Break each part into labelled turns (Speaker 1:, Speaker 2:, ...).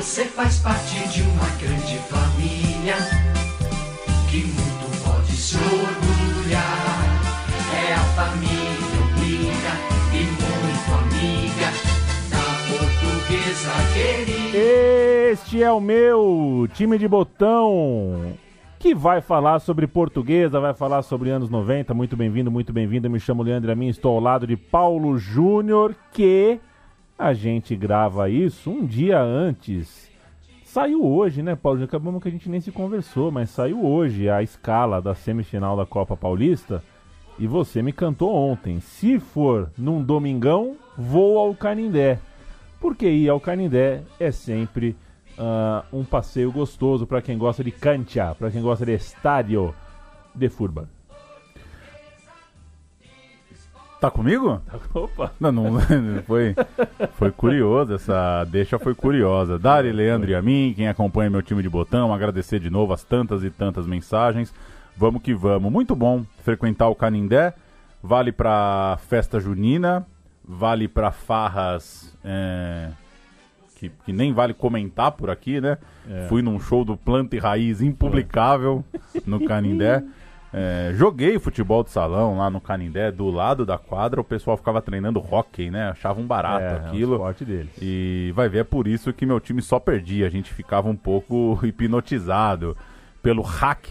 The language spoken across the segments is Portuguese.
Speaker 1: você faz parte de uma grande família que muito pode se orgulhar. É a família unida e muito amiga da Portuguesa querida.
Speaker 2: Este é o meu time de botão, que vai falar sobre Portuguesa, vai falar sobre anos 90. Muito bem-vindo, muito bem-vinda. Me chamo Leandro Amin, estou ao lado de Paulo Júnior, que a gente grava isso um dia antes. Saiu hoje, né, Paulo? Acabamos que a gente nem se conversou, mas saiu hoje a escala da semifinal da Copa Paulista e você me cantou ontem. Se for num domingão, vou ao Canindé. Porque ir ao Canindé é sempre um passeio gostoso para quem gosta de cancha, para quem gosta de estádio de futebol.
Speaker 3: Tá comigo?
Speaker 2: Opa!
Speaker 3: Não foi curioso, essa deixa foi curiosa. Dari, Leandro e a mim, quem acompanha meu time de botão, agradecer de novo as tantas e tantas mensagens. Vamos que vamos. Muito bom frequentar o Canindé, vale pra festa junina, vale pra farras que nem vale comentar por aqui, né? Fui num show do Planta e Raiz impublicável no Canindé. Joguei futebol de salão lá no Canindé, do lado da quadra, o pessoal ficava treinando hóquei, né? Achava um barato aquilo.
Speaker 2: É o esporte deles.
Speaker 3: E vai ver, é por isso que meu time só perdia. A gente ficava um pouco hipnotizado pelo hack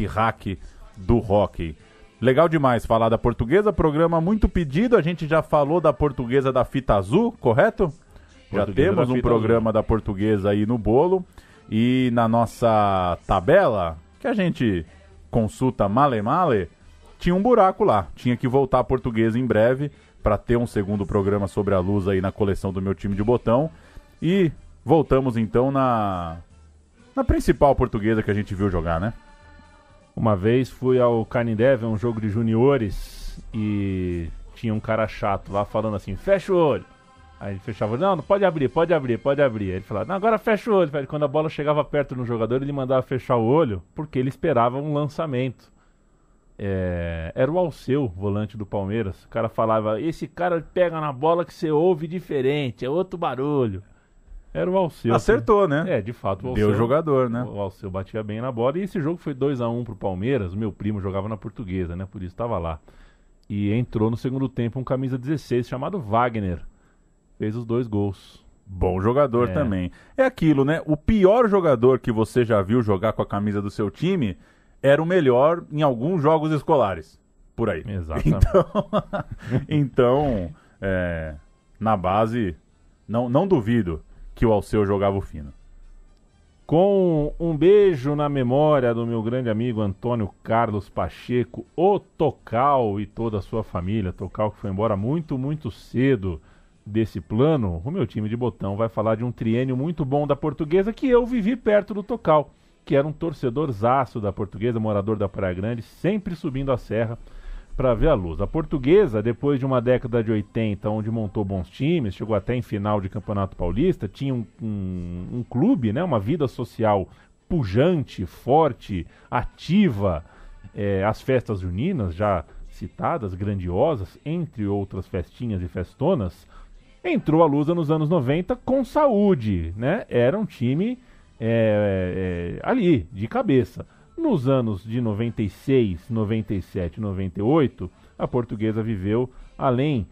Speaker 3: do hóquei. Legal demais falar da Portuguesa, programa muito pedido. A gente já falou da Portuguesa da Fita Azul, correto? Já temos um programa da Portuguesa aí no bolo. E na nossa tabela, que a gente consulta male, tinha um buraco lá. Tinha que voltar a Portuguesa em breve para ter um segundo programa sobre a Luz aí na coleção do meu time de botão. E voltamos então na principal Portuguesa que a gente viu jogar, né?
Speaker 2: Uma vez fui ao Canindé ver um jogo de juniores e tinha um cara chato lá falando assim, fecha o olho. Aí ele fechava o olho, não, pode abrir. Aí ele falava, não, agora fecha o olho. Quando a bola chegava perto do jogador, ele mandava fechar o olho, porque ele esperava um lançamento. Era o Alceu, volante do Palmeiras. O cara falava, esse cara pega na bola que você ouve diferente, é outro barulho. Era o Alceu.
Speaker 3: Acertou, né?
Speaker 2: De fato, o Alceu.
Speaker 3: Deu jogador, né?
Speaker 2: O Alceu batia bem na bola. E esse jogo foi 2-1 pro Palmeiras. O meu primo jogava na Portuguesa, né? Por isso estava lá. E entrou no segundo tempo um camisa 16 chamado Wagner. Fez os 2 gols.
Speaker 3: Bom jogador também. É aquilo, né? O pior jogador que você já viu jogar com a camisa do seu time era o melhor em alguns jogos escolares. Por aí.
Speaker 2: Exatamente.
Speaker 3: Então na base, não duvido que o Alceu jogava o fino.
Speaker 2: Com um beijo na memória do meu grande amigo Antônio Carlos Pacheco, o Tocal e toda a sua família. Tocal que foi embora muito, muito cedo desse plano. O meu time de botão vai falar de um triênio muito bom da Portuguesa que eu vivi perto do Tocal, que era um torcedorzaço da Portuguesa, morador da Praia Grande, sempre subindo a serra para ver a Luz. A Portuguesa, depois de uma década de 80, onde montou bons times, chegou até em final de Campeonato Paulista, tinha um clube, né, uma vida social pujante, forte, ativa, as festas juninas, já citadas, grandiosas, entre outras festinhas e festonas. Entrou a Lusa nos anos 90 com saúde, né? Era um time ali, de cabeça. Nos anos de 96, 97, 98, a Portuguesa viveu, além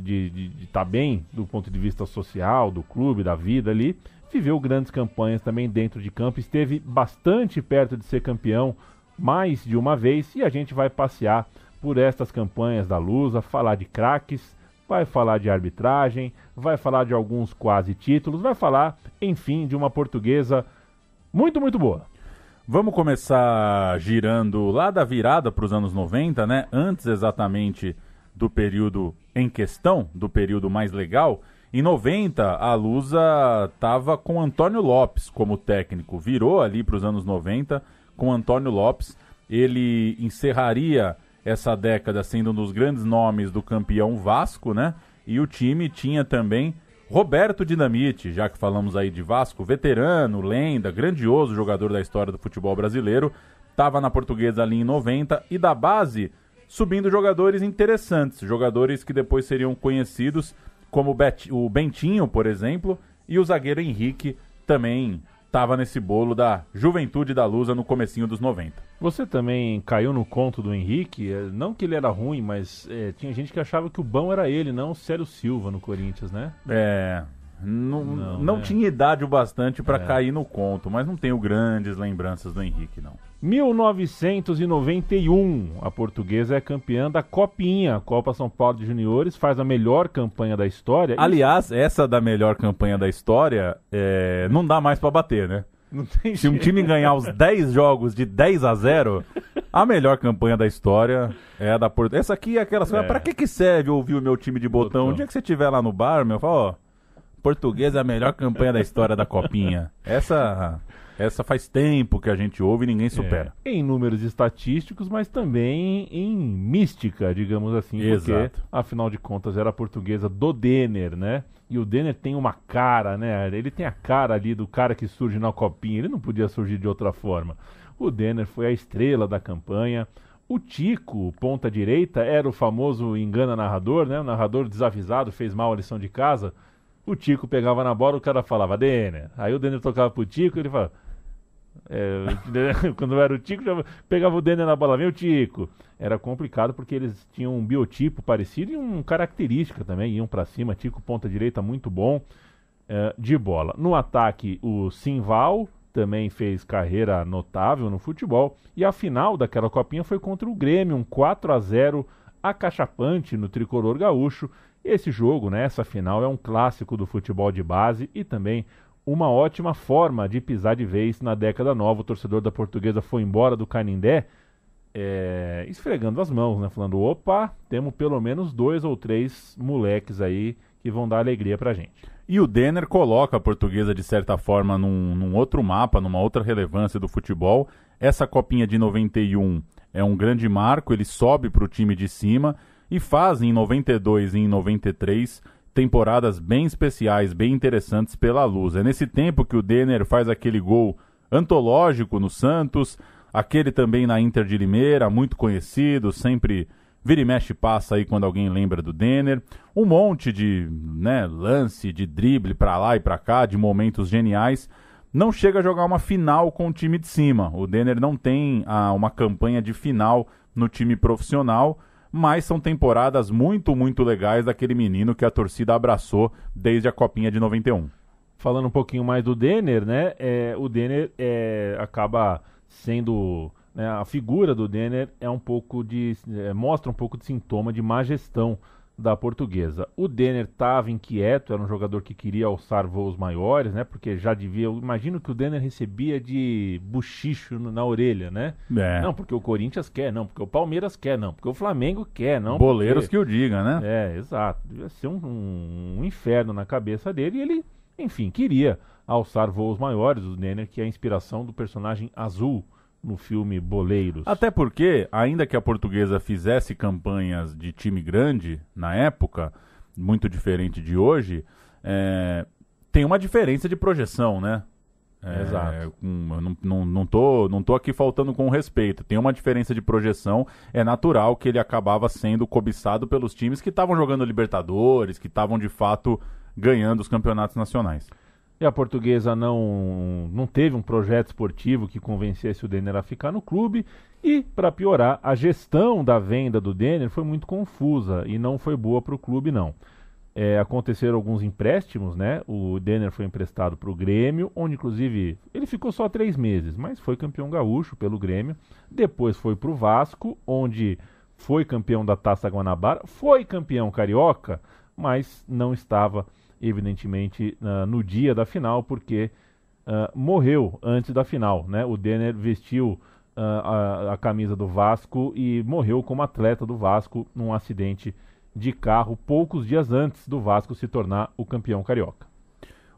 Speaker 2: de estar bem do ponto de vista social, do clube, da vida ali, viveu grandes campanhas também dentro de campo, esteve bastante perto de ser campeão mais de uma vez, e a gente vai passear por estas campanhas da Lusa, falar de craques, vai falar de arbitragem, vai falar de alguns quase títulos, vai falar, enfim, de uma Portuguesa muito, muito boa.
Speaker 3: Vamos começar girando lá da virada para os anos 90, né? Antes exatamente do período em questão, do período mais legal. Em 90, a Lusa estava com Antônio Lopes como técnico. Virou ali para os anos 90 com Antônio Lopes. Ele encerraria essa década sendo um dos grandes nomes do campeão Vasco, né? E o time tinha também Roberto Dinamite, já que falamos aí de Vasco, veterano, lenda, grandioso jogador da história do futebol brasileiro, estava na Portuguesa ali em 90, e da base subindo jogadores interessantes, jogadores que depois seriam conhecidos como o Bentinho, por exemplo, e o zagueiro Henrique, também estava nesse bolo da Juventude da Lusa no comecinho dos 90.
Speaker 2: Você também caiu no conto do Henrique, não que ele era ruim, mas tinha gente que achava que o bom era ele, não o Célio Silva no Corinthians, né?
Speaker 3: Não tinha idade o bastante para cair no conto, mas não tenho grandes lembranças do Henrique, não.
Speaker 2: 1991, a Portuguesa é campeã da Copinha, Copa São Paulo de Juniores, faz a melhor campanha da história.
Speaker 3: Aliás, essa da melhor campanha da história, não dá mais para bater, né?
Speaker 2: Não tem
Speaker 3: Se um time ganhar os 10 jogos de 10-0, a melhor campanha da história é a da Portuguesa. Essa aqui é aquela coisa, pra que serve ouvir o meu time de botão? O dia que você estiver lá no bar, meu, fala, Portuguesa é a melhor campanha da história da Copinha. Essa faz tempo que a gente ouve e ninguém supera.
Speaker 2: Em números estatísticos, mas também em mística, digamos assim.
Speaker 3: Exato.
Speaker 2: Porque, afinal de contas, era a Portuguesa do Denner, né? E o Denner tem uma cara, né? Ele tem a cara ali do cara que surge na Copinha. Ele não podia surgir de outra forma. O Denner foi a estrela da campanha. O Tico, ponta direita, era o famoso engana narrador, né? O narrador desavisado, fez mal a lição de casa. O Tico pegava na bola, o cara falava, Denner. Aí o Denner tocava pro Tico, ele falava... quando era o Tico, já pegava o Denner na bola, vem o Tico. Era complicado porque eles tinham um biotipo parecido e uma característica também, iam pra cima. Tico, ponta direita, muito bom de bola. No ataque, o Simval também fez carreira notável no futebol. E a final daquela copinha foi contra o Grêmio, um 4-0 acachapante no tricolor gaúcho. Esse jogo, né, essa final, é um clássico do futebol de base e também uma ótima forma de pisar de vez na década nova. O torcedor da Portuguesa foi embora do Canindé esfregando as mãos, né? Falando, opa, temos pelo menos 2 ou 3 moleques aí que vão dar alegria pra gente.
Speaker 3: E o Denner coloca a Portuguesa, de certa forma, num outro mapa, numa outra relevância do futebol. Essa Copinha de 91 é um grande marco, ele sobe pro time de cima e faz em 92 e em 93 temporadas bem especiais, bem interessantes pela Luz. É nesse tempo que o Denner faz aquele gol antológico no Santos, aquele também na Inter de Limeira, muito conhecido, sempre vira e mexe passa aí quando alguém lembra do Denner. Um monte de lance, de drible pra lá e pra cá, de momentos geniais. Não chega a jogar uma final com o time de cima. O Denner não tem uma campanha de final no time profissional, mas são temporadas muito, muito legais daquele menino que a torcida abraçou desde a Copinha de 91.
Speaker 2: Falando um pouquinho mais do Denner, né? O Denner acaba sendo... Né, a figura do Denner mostra um pouco de sintoma de má gestão da Portuguesa. O Denner estava inquieto, era um jogador que queria alçar voos maiores, né? Porque já devia... Eu imagino que o Denner recebia de buchicho na orelha, né? Não, porque o Corinthians quer, não, porque o Palmeiras quer, não, porque o Flamengo quer, não.
Speaker 3: Boleiros que o diga, né?
Speaker 2: Exato. Devia ser um inferno na cabeça dele e ele, enfim, queria alçar voos maiores. O Denner, que é a inspiração do personagem Azul no filme Boleiros.
Speaker 3: Até porque, ainda que a Portuguesa fizesse campanhas de time grande na época, muito diferente de hoje, tem uma diferença de projeção, né?
Speaker 2: Exato.
Speaker 3: Não tô aqui faltando com respeito. Tem uma diferença de projeção. É natural que ele acabava sendo cobiçado pelos times que estavam jogando Libertadores, que estavam de fato ganhando os campeonatos nacionais.
Speaker 2: E a Portuguesa não teve um projeto esportivo que convencesse o Denner a ficar no clube. E, para piorar, a gestão da venda do Denner foi muito confusa e não foi boa para o clube, não. Aconteceram alguns empréstimos, né? O Denner foi emprestado para o Grêmio, onde, inclusive, ele ficou só 3 meses, mas foi campeão gaúcho pelo Grêmio. Depois foi para o Vasco, onde foi campeão da Taça Guanabara, foi campeão carioca, mas não estava... evidentemente no dia da final, porque morreu antes da final, né? O Denner vestiu a camisa do Vasco e morreu como atleta do Vasco num acidente de carro poucos dias antes do Vasco se tornar o campeão carioca.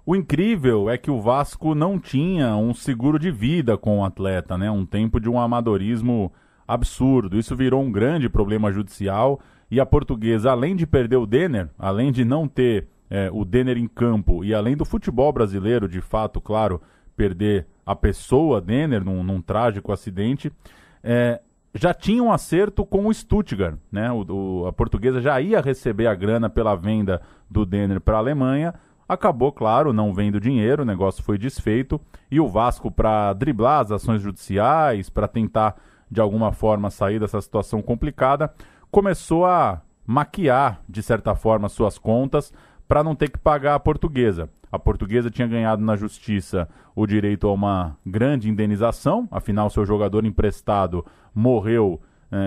Speaker 3: O incrível é que o Vasco não tinha um seguro de vida com o atleta, né? Um tempo de um amadorismo absurdo. Isso virou um grande problema judicial e a Portuguesa, além de perder o Denner, além de não ter o Denner em campo e além do futebol brasileiro, de fato, claro, perder a pessoa Denner num trágico acidente, já tinha um acerto com o Stuttgart, né? A Portuguesa já ia receber a grana pela venda do Denner para a Alemanha. Acabou, claro, não vendo dinheiro, o negócio foi desfeito e o Vasco, para driblar as ações judiciais, para tentar de alguma forma sair dessa situação complicada, começou a maquiar, de certa forma, suas contas para não ter que pagar a Portuguesa. A Portuguesa tinha ganhado na justiça o direito a uma grande indenização, afinal seu jogador emprestado morreu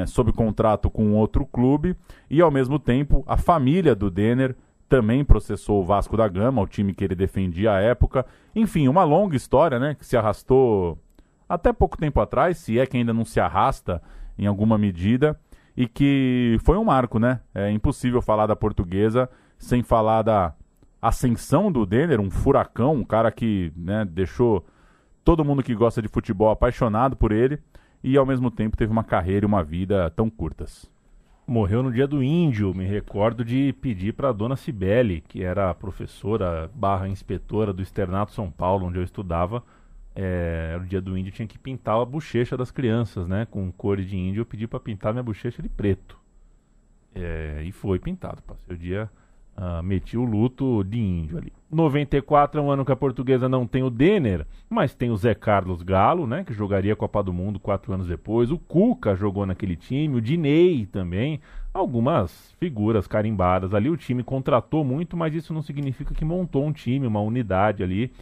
Speaker 3: sob contrato com outro clube, e ao mesmo tempo a família do Denner também processou o Vasco da Gama, o time que ele defendia à época. Enfim, uma longa história, né, que se arrastou até pouco tempo atrás, se é que ainda não se arrasta em alguma medida, e que foi um marco, né? É impossível falar da Portuguesa sem falar da ascensão do Denner, um furacão, um cara que, né, deixou todo mundo que gosta de futebol apaixonado por ele e ao mesmo tempo teve uma carreira e uma vida tão curtas.
Speaker 2: Morreu no dia do índio, me recordo de pedir para a dona Cibele, que era a professora / inspetora do Externato São Paulo, onde eu estudava. No dia do índio tinha que pintar a bochecha das crianças, né? Com cores de índio, eu pedi para pintar minha bochecha de preto. E foi pintado, passei o dia, meti o luto de índio ali. 94 é um ano que a Portuguesa não tem o Denner, mas tem o Zé Carlos Galo, né? Que jogaria a Copa do Mundo 4 anos depois. O Cuca jogou naquele time, o Diney também. Algumas figuras carimbadas ali. O time contratou muito, mas isso não significa que montou um time, uma unidade ali.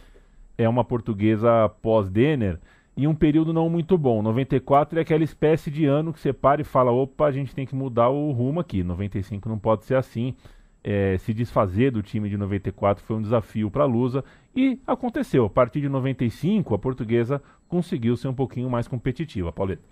Speaker 2: É uma Portuguesa pós-Denner e um período não muito bom. 94 é aquela espécie de ano que você para e fala, opa, a gente tem que mudar o rumo aqui. 95 não pode ser assim. Se desfazer do time de 94 foi um desafio para a Lusa e aconteceu. A partir de 95, a Portuguesa conseguiu ser um pouquinho mais competitiva. Pauleta.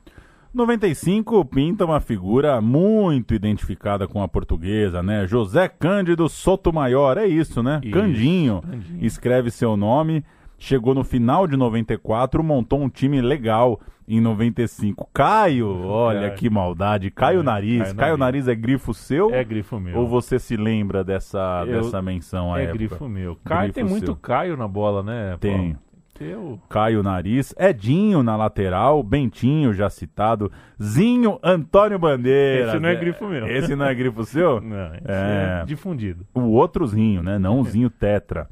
Speaker 3: 95 pinta uma figura muito identificada com a Portuguesa, né? José Cândido Sotomayor, é isso, né?
Speaker 2: Isso,
Speaker 3: Candinho escreve seu nome. Chegou no final de 94, montou um time legal em 95. Caio, olha que maldade. Caio Nariz. Caio Nariz é grifo seu?
Speaker 2: É grifo meu.
Speaker 3: Ou você se lembra dessa menção à época?
Speaker 2: É grifo meu. Caio tem muito Caio na bola, né?
Speaker 3: Tem. Caio Nariz, Edinho na lateral, Bentinho já citado, Zinho, Antônio Bandeira.
Speaker 2: Esse não é grifo meu.
Speaker 3: Esse não é grifo seu?
Speaker 2: Não, esse é difundido.
Speaker 3: O outro Zinho, né? Não o Zinho Tetra.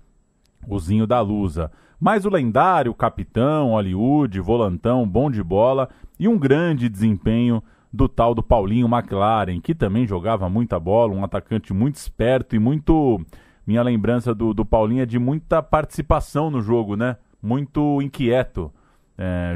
Speaker 3: O Zinho da Lusa. Mas o lendário, capitão, Hollywood, volantão, bom de bola e um grande desempenho do tal do Paulinho McLaren, que também jogava muita bola, um atacante muito esperto e muito... Minha lembrança do Paulinho é de muita participação no jogo, né? Muito inquieto.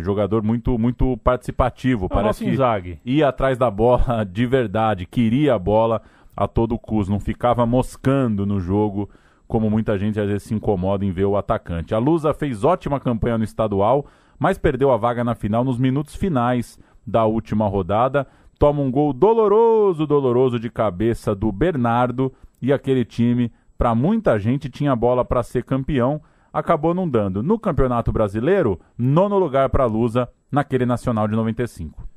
Speaker 3: Jogador muito, muito participativo. Parece que ia atrás da bola de verdade, queria a bola a todo custo, não ficava moscando no jogo, como muita gente às vezes se incomoda em ver o atacante. A Lusa fez ótima campanha no estadual, mas perdeu a vaga na final nos minutos finais da última rodada. Toma um gol doloroso de cabeça do Bernardo e aquele time, para muita gente, tinha bola para ser campeão, acabou não dando. No Campeonato Brasileiro, 9º lugar para a Lusa naquele Nacional de 95.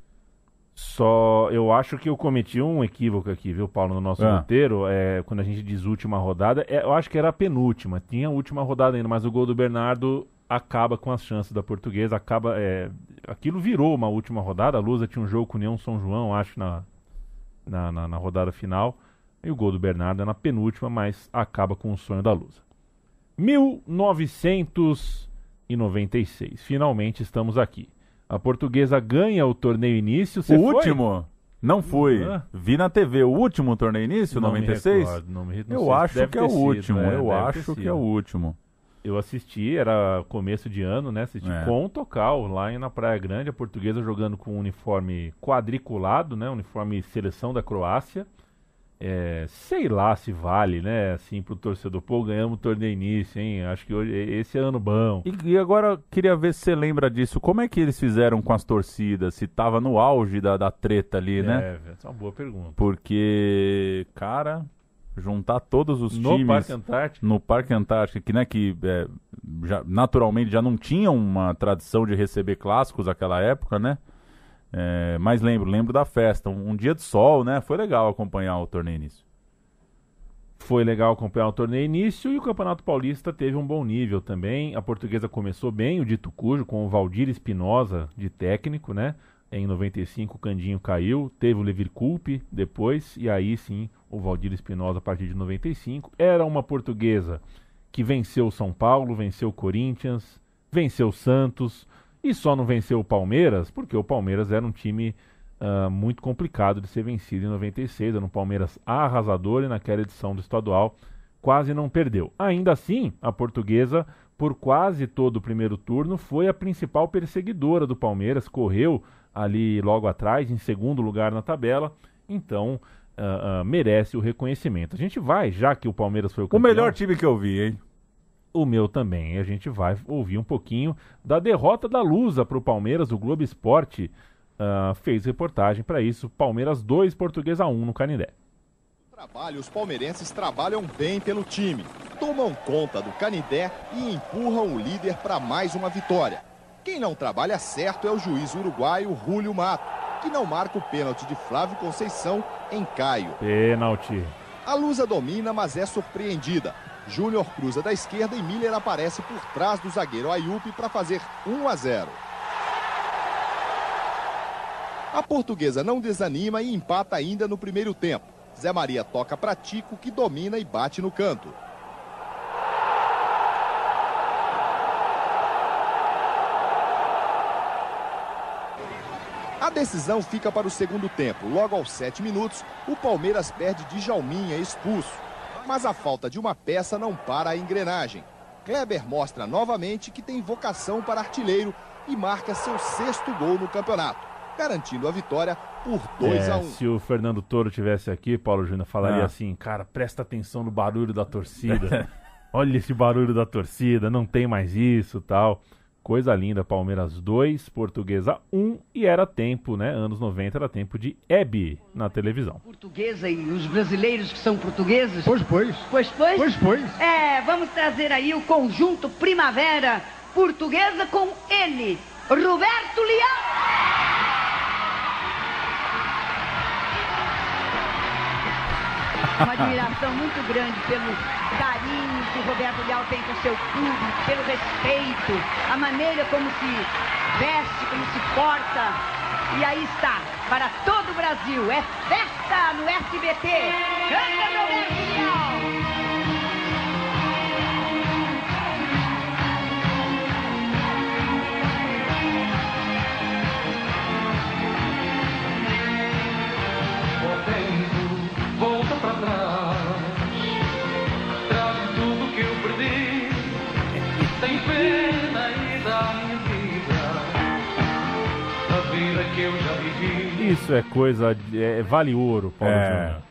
Speaker 2: Eu acho que eu cometi um equívoco aqui, viu, Paulo, no nosso roteiro, quando a gente diz última rodada, eu acho que era a penúltima, tinha a última rodada ainda, mas o gol do Bernardo acaba com as chances da Portuguesa, aquilo virou uma última rodada, a Lusa tinha um jogo com o União São João, acho, na rodada final, e o gol do Bernardo é na penúltima, mas acaba com o sonho da Lusa. 1996, finalmente estamos aqui. A Portuguesa ganha o torneio início.
Speaker 3: O último? Não fui. Vi na TV. O último torneio início, 96? Eu acho que é o último. Eu acho que é o último.
Speaker 2: Eu assisti, era começo de ano, né? Assisti com o Tocal, lá na Praia Grande. A Portuguesa jogando com um uniforme quadriculado, né? Uniforme seleção da Croácia. Sei lá se vale, né, assim, pro torcedor, ganhamos o torneio início, hein, acho que hoje, esse é ano bom.
Speaker 3: E agora, queria ver se você lembra disso, como é que eles fizeram com as torcidas, se tava no auge da treta ali, né?
Speaker 2: Essa é uma boa pergunta.
Speaker 3: Porque, cara, juntar todos os times... No Parque Antártico, que, né, naturalmente já não tinha uma tradição de receber clássicos naquela época, né? Mas lembro da festa, um dia de sol, né? Foi legal acompanhar o torneio início.
Speaker 2: Foi legal acompanhar o torneio início e o Campeonato Paulista teve um bom nível também. A Portuguesa começou bem, o dito cujo, com o Valdir Espinosa de técnico, né? Em 95 o Candinho caiu, teve o Levir Culpe depois, e aí sim o Valdir Espinosa a partir de 95. Era uma Portuguesa que venceu o São Paulo, venceu o Corinthians, venceu o Santos e só não venceu o Palmeiras porque o Palmeiras era um time muito complicado de ser vencido em 96. Era um Palmeiras arrasador e naquela edição do estadual quase não perdeu. Ainda assim, a Portuguesa, por quase todo o primeiro turno, foi a principal perseguidora do Palmeiras, correu ali logo atrás, em segundo lugar na tabela, então merece o reconhecimento. A gente vai, já que o Palmeiras foi o campeão...
Speaker 3: O melhor time que eu vi, hein?
Speaker 2: O meu também. A gente vai ouvir um pouquinho da derrota da Lusa para o Palmeiras. O Globo Esporte fez reportagem para isso. Palmeiras 2, Portuguesa 1 no Canindé.
Speaker 4: Os palmeirenses trabalham bem pelo time, tomam conta do Canindé e empurram o líder para mais uma vitória. Quem não trabalha certo é o juiz uruguaio Julio Mato, que não marca o pênalti de Flávio Conceição em Caio.
Speaker 2: Pênalti.
Speaker 4: A Lusa domina, mas é surpreendida. Júnior cruza da esquerda e Miller aparece por trás do zagueiro Ayup para fazer 1-0. A Portuguesa não desanima e empata ainda no primeiro tempo. Zé Maria toca para Tico, que domina e bate no canto. A decisão fica para o segundo tempo. Logo aos 7 minutos, o Palmeiras perde Djalminha, expulso. Mas a falta de uma peça não para a engrenagem. Kleber mostra novamente que tem vocação para artilheiro e marca seu 6º gol no campeonato, garantindo a vitória por 2-1.
Speaker 2: Se o Fernando Toro tivesse aqui, Paulo Júnior falaria assim, cara, presta atenção no barulho da torcida. Olha esse barulho da torcida, não tem mais isso, tal. Coisa linda, Palmeiras 2, Portuguesa 1, e era tempo, né, anos 90, era tempo de Hebe na televisão.
Speaker 5: Portuguesa e os brasileiros que são portugueses.
Speaker 6: Pois.
Speaker 5: Vamos trazer aí o conjunto Primavera Portuguesa com ele, Roberto Leão. Uma admiração muito grande pelo carinho que o Roberto Leal tem com o seu clube, pelo respeito, a maneira como se veste, como se porta. E aí está, para todo o Brasil, é festa no SBT. Canta Roberto Leal!
Speaker 1: Volta para trás, traz tudo que eu perdi, tem pena e dá minha vida, a vida que eu já vivi.
Speaker 2: Isso é coisa, vale ouro, Paulo Júnior.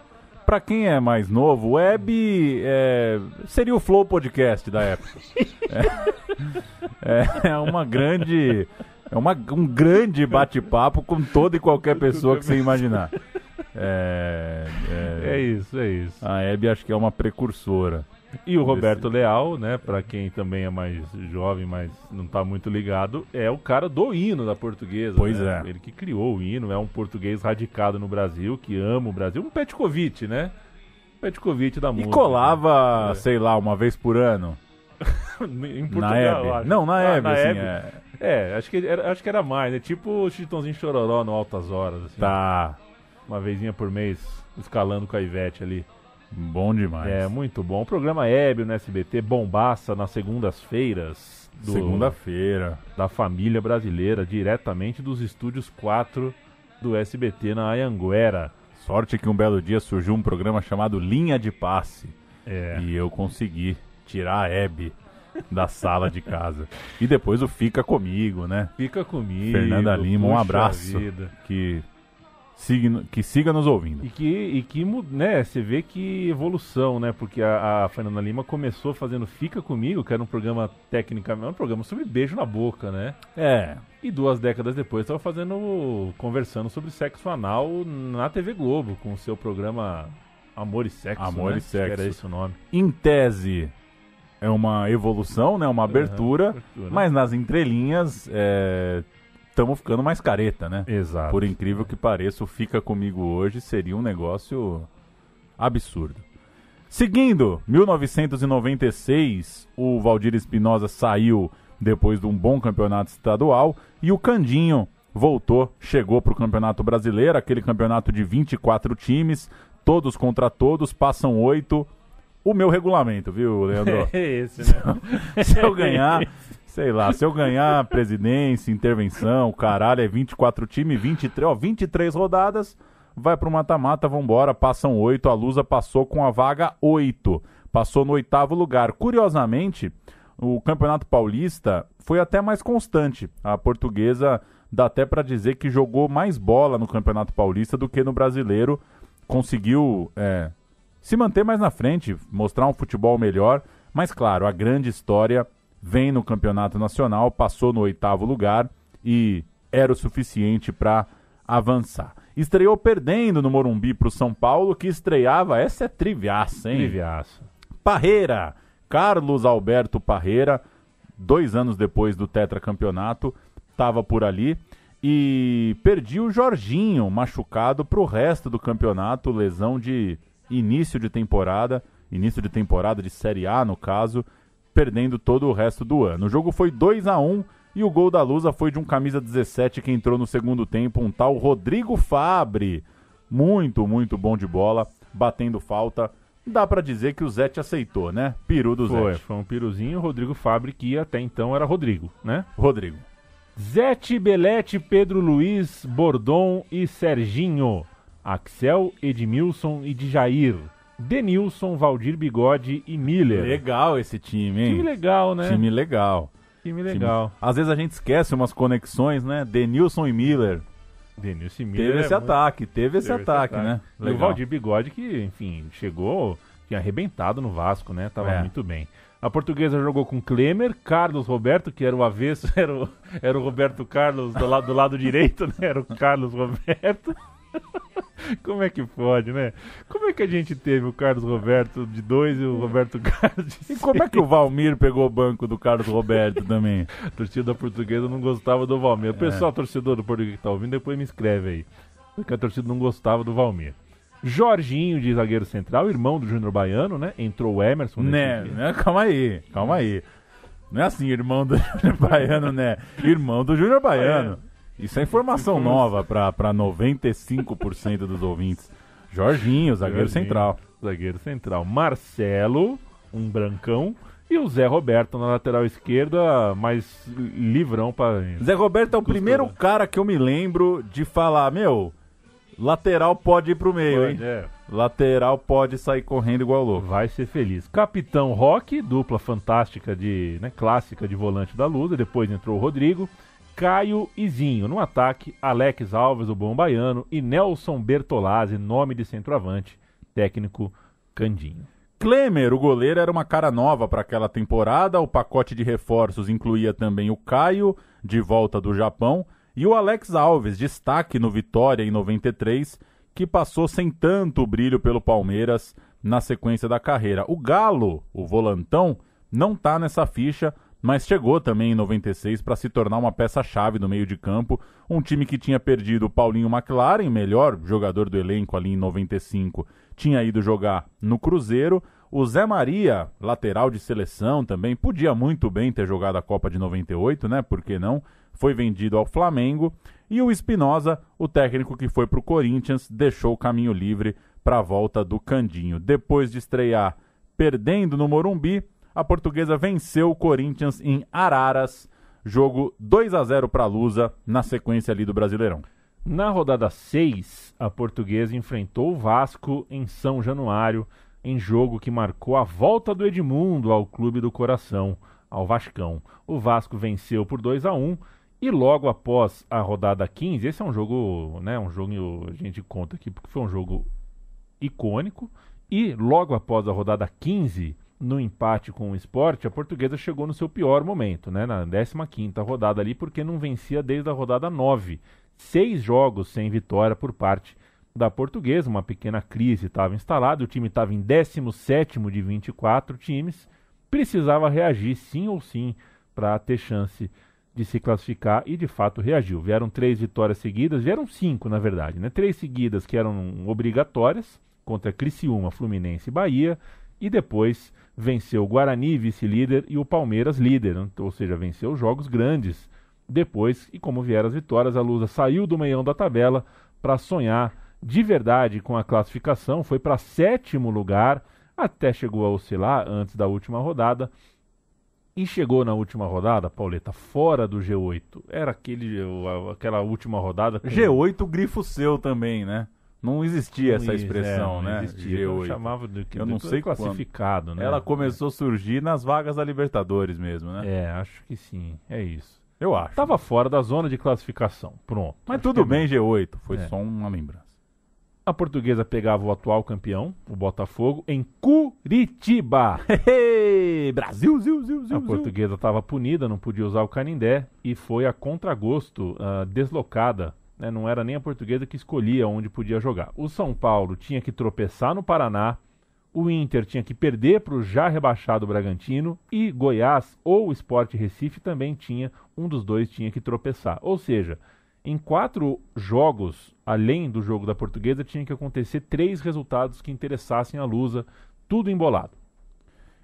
Speaker 3: Pra quem é mais novo, o Web seria o Flow Podcast da época. Um grande bate-papo com toda e qualquer pessoa que você imaginar.
Speaker 2: É isso.
Speaker 3: A Hebe acho que é uma precursora.
Speaker 2: E o Roberto Leal, né, pra quem também é mais jovem, mas não tá muito ligado, é o cara do hino da Portuguesa.
Speaker 3: Pois
Speaker 2: né?
Speaker 3: é.
Speaker 2: Ele que criou o hino, é um português radicado no Brasil, que ama o Brasil. Um Petkovic, né? Petkovic da música.
Speaker 3: E colava, sei lá, uma vez por ano.
Speaker 2: Em Portugal,
Speaker 3: na Hebe.
Speaker 2: acho.
Speaker 3: Não, na Hebe,
Speaker 2: na
Speaker 3: assim,
Speaker 2: Hebe. Acho que era mais, né? Tipo o Chitãozinho Chororó no Altas Horas, assim.
Speaker 3: Tá.
Speaker 2: Uma vezinha por mês, escalando com a Ivete ali.
Speaker 3: Bom demais.
Speaker 2: É, muito bom. O programa Hebe no SBT, bombaça nas segundas-feiras.
Speaker 3: Segunda-feira.
Speaker 2: Da família brasileira, diretamente dos estúdios 4 do SBT na Anhanguera.
Speaker 3: Sorte que um belo dia surgiu um programa chamado Linha de Passe.
Speaker 2: É.
Speaker 3: E eu consegui tirar a Hebe da sala de casa. E depois o Fica Comigo, né?
Speaker 2: Fica comigo.
Speaker 3: Fernanda Lima, um abraço.
Speaker 2: Vida.
Speaker 3: Que siga nos ouvindo.
Speaker 2: E que né, você vê que evolução, né? Porque a Fernanda Lima começou fazendo Fica Comigo, que era um programa tecnicamente, um programa sobre beijo na boca, né? E 2 décadas depois estava conversando sobre sexo anal na TV Globo, com o seu programa Amor e Sexo.
Speaker 3: Amor e Sexo.
Speaker 2: Que era esse o nome.
Speaker 3: Em tese, é uma evolução, né? Uma abertura, mas nas entrelinhas estamos ficando mais careta, né?
Speaker 2: Exato.
Speaker 3: Por incrível que pareça, o Fica Comigo hoje seria um negócio absurdo. Seguindo, 1996, o Valdir Espinosa saiu depois de um bom campeonato estadual e o Candinho chegou para o Campeonato Brasileiro, aquele campeonato de 24 times, todos contra todos, passam 8, o meu regulamento, viu, Leandro?
Speaker 2: É esse, né?
Speaker 3: Se eu ganhar, sei lá, se eu ganhar presidência, intervenção, caralho, é 24 times, 23 rodadas, vai pro mata-mata, vambora, passam 8, a Lusa passou com a vaga 8, passou no 8º lugar. Curiosamente, o Campeonato Paulista foi até mais constante. A Portuguesa dá até para dizer que jogou mais bola no Campeonato Paulista do que no Brasileiro, conseguiu se manter mais na frente, mostrar um futebol melhor, mas claro, a grande história vem no Campeonato Nacional, passou no 8º lugar e era o suficiente para avançar. Estreou perdendo no Morumbi para o São Paulo, que estreava, essa é triviaça, hein?
Speaker 2: Triviaça.
Speaker 3: Parreira, Carlos Alberto Parreira, 2 anos depois do tetracampeonato, estava por ali e perdi o Jorginho, machucado para o resto do campeonato, lesão de início de temporada de Série A no caso, perdendo todo o resto do ano. O jogo foi 2-1 e o gol da Lusa foi de um camisa 17 que entrou no segundo tempo, um tal Rodrigo Fabre, muito, muito bom de bola, batendo falta. Dá pra dizer que o Zete aceitou, né? Peru do Zete.
Speaker 2: Foi um piruzinho, Rodrigo Fabre, que até então era Rodrigo, né?
Speaker 3: Rodrigo.
Speaker 2: Zete, Belete, Pedro Luiz, Bordon e Serginho. Axel, Edmilson e Djair. Denilson, Valdir Bigode e Miller.
Speaker 3: Legal esse time, hein?
Speaker 2: Time legal, né?
Speaker 3: Time legal.
Speaker 2: Time legal.
Speaker 3: Às vezes a gente esquece umas conexões, né? Denilson e Miller.
Speaker 2: Denilson e Miller.
Speaker 3: Teve esse ataque, né?
Speaker 2: E o Valdir Bigode que, enfim, chegou, tinha arrebentado no Vasco, né? Tava muito bem. A Portuguesa jogou com Klemer, Carlos Roberto, que era o avesso, era o Roberto Carlos do lado direito, né? Era o Carlos Roberto. Como é que pode, né? Como é que a gente teve o Carlos Roberto de 2 e o Roberto Carlos de 6?
Speaker 3: E como é que o Valmir pegou o banco do Carlos Roberto também?
Speaker 2: A torcida Portuguesa não gostava do Valmir. O pessoal, torcedor do Português que tá ouvindo, depois me escreve aí. Porque a torcida não gostava do Valmir. Jorginho, de zagueiro central, irmão do Júnior Baiano, né? Entrou o Emerson.
Speaker 3: Né? Calma aí. Não é assim, irmão do Júnior Baiano, né? Irmão do Júnior Baiano. Isso é informação nova para 95% dos ouvintes. Jorginho, zagueiro central.
Speaker 2: Zagueiro central. Marcelo, um brancão. E o Zé Roberto na lateral esquerda, mais livrão para...
Speaker 3: Zé Roberto é o primeiro cara que eu me lembro de falar, lateral pode ir pro meio, hein? Lateral pode sair correndo igual louco.
Speaker 2: Vai ser feliz. Capitão Roque, dupla fantástica clássica de volante da Lusa. Depois entrou o Rodrigo. Caio e Zinho. No ataque, Alex Alves, o bom baiano, e Nelson Bertolazzi, nome de centroavante, técnico Candinho.
Speaker 3: Klemer, o goleiro, era uma cara nova para aquela temporada. O pacote de reforços incluía também o Caio, de volta do Japão, e o Alex Alves, destaque no Vitória em 93, que passou sem tanto brilho pelo Palmeiras na sequência da carreira. O Galo, o volantão, não tá nessa ficha, mas chegou também em 96 para se tornar uma peça-chave no meio de campo. Um time que tinha perdido o Paulinho McLaren, melhor jogador do elenco ali em 95, tinha ido jogar no Cruzeiro. O Zé Maria, lateral de seleção também, podia muito bem ter jogado a Copa de 98, né? Por que não? Foi vendido ao Flamengo. E o Espinosa, o técnico que foi para o Corinthians, deixou o caminho livre para a volta do Candinho. Depois de estrear perdendo no Morumbi, a Portuguesa venceu o Corinthians em Araras, jogo 2-0 para a Lusa, na sequência ali do Brasileirão.
Speaker 2: Na rodada 6, a Portuguesa enfrentou o Vasco em São Januário, em jogo que marcou a volta do Edmundo ao Clube do Coração, ao Vascão. O Vasco venceu por 2-1 e logo após a rodada 15, esse é um jogo, né, a gente conta aqui porque foi um jogo icônico, e logo após a rodada 15, no empate com o Sport, a Portuguesa chegou no seu pior momento, né, na 15ª rodada ali, porque não vencia desde a rodada 9. 6 jogos sem vitória por parte da Portuguesa, uma pequena crise estava instalada, o time estava em 17º de 24 times, precisava reagir sim ou sim para ter chance de se classificar e de fato reagiu. Vieram 3 vitórias seguidas, vieram 5 na verdade, né? 3 seguidas que eram obrigatórias, contra Criciúma, Fluminense e Bahia, e depois venceu o Guarani, vice-líder, e o Palmeiras, líder, né? Ou seja, venceu jogos grandes depois, e como vieram as vitórias, a Lusa saiu do meião da tabela, para sonhar de verdade com a classificação, foi para 7º lugar, até chegou a oscilar antes da última rodada. E chegou na última rodada, Pauleta, fora do G8. Era aquela última rodada...
Speaker 3: G8, grifo seu também, né? Não existia essa expressão,
Speaker 2: não
Speaker 3: né?
Speaker 2: Existia.
Speaker 3: G8.
Speaker 2: Eu chamava de
Speaker 3: eu não sei
Speaker 2: classificado,
Speaker 3: quando.
Speaker 2: né?
Speaker 3: Ela começou a surgir nas vagas da Libertadores mesmo, né?
Speaker 2: Acho que sim. É isso.
Speaker 3: Eu acho.
Speaker 2: Tava fora da zona de classificação. Pronto.
Speaker 3: Mas tudo bem, G8. Foi só uma lembrança.
Speaker 2: A Portuguesa pegava o atual campeão, o Botafogo, em Curitiba.
Speaker 3: Brasil,
Speaker 2: A Portuguesa estava punida, não podia usar o Canindé e foi a contragosto deslocada. Né? Não era nem a Portuguesa que escolhia onde podia jogar. O São Paulo tinha que tropeçar no Paraná, o Inter tinha que perder para o já rebaixado Bragantino e Goiás ou o Sport Recife também tinha, um dos dois tinha que tropeçar. Ou seja, em 4 jogos, além do jogo da Portuguesa, tinha que acontecer 3 resultados que interessassem a Lusa, tudo embolado.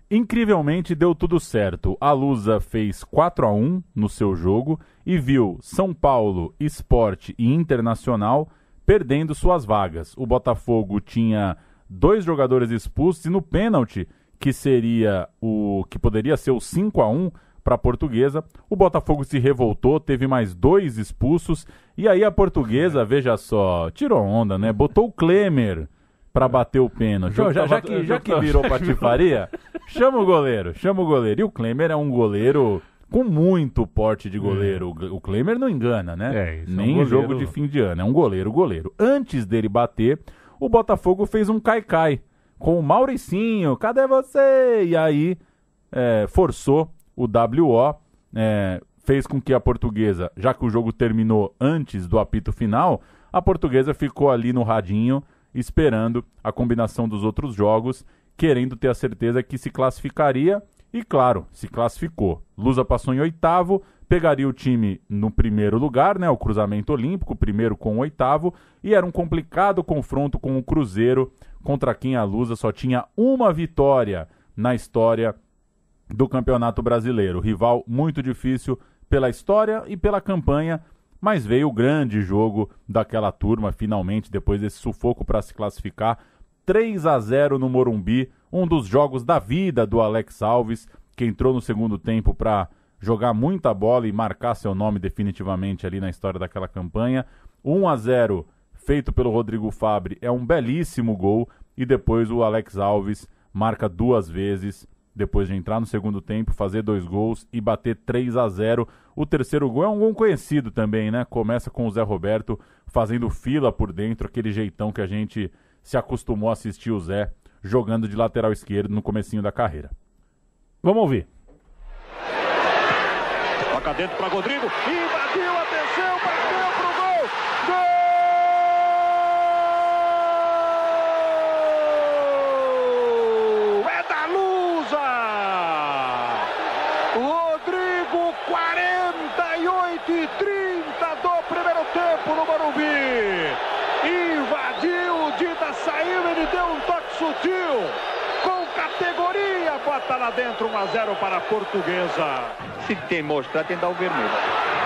Speaker 3: Incrivelmente deu tudo certo. A Lusa fez 4-1 no seu jogo e viu São Paulo, Sport e Internacional perdendo suas vagas. O Botafogo tinha 2 jogadores expulsos e no pênalti, que seria o que poderia ser o 5-1 para a Portuguesa, o Botafogo se revoltou, teve mais 2 expulsos e aí a Portuguesa, veja só, tirou onda, né? Botou o Klemer para bater o pênalti. Já que virou patifaria, chama o goleiro. E o Klemer é um goleiro com muito porte de goleiro. O Klemer não engana, né? Nem em jogo de fim de ano, é um goleiro. Antes dele bater, o Botafogo fez um cai-cai com o Mauricinho, cadê você? E aí forçou o WO, fez com que a Portuguesa, já que o jogo terminou antes do apito final, a Portuguesa ficou ali no radinho esperando a combinação dos outros jogos, querendo ter a certeza que se classificaria e, claro, se classificou. Lusa passou em 8º, pegaria o time no primeiro lugar, né, o cruzamento olímpico, primeiro com o 8º, e era um complicado confronto com o Cruzeiro, contra quem a Lusa só tinha uma vitória na história do Campeonato Brasileiro. Rival muito difícil pela história e pela campanha, mas veio o grande jogo daquela turma, finalmente, depois desse sufoco para se classificar. 3-0 no Morumbi, um dos jogos da vida do Alex Alves, que entrou no segundo tempo para jogar muita bola e marcar seu nome definitivamente ali na história daquela campanha. 1-0 feito pelo Rodrigo Fabre, é um belíssimo gol, e depois o Alex Alves marca 2 vezes, depois de entrar no segundo tempo, fazer 2 gols e bater 3-0. O terceiro gol é um gol conhecido também, né? Começa com o Zé Roberto fazendo fila por dentro, aquele jeitão que a gente se acostumou a assistir o Zé jogando de lateral esquerdo no comecinho da carreira.
Speaker 2: Vamos ouvir.
Speaker 6: Toca dentro para Rodrigo, invadiu, atenção, bateu pro gol! Gol! É da Lusa! Rodrigo, 48:30 do primeiro tempo no Morumbi. Invadiu, o Dida saiu, ele deu um toque sutil. Com categoria, bota lá dentro, 1-0 para a Portuguesa.
Speaker 7: Se tem mostrar, tem que dar o vermelho.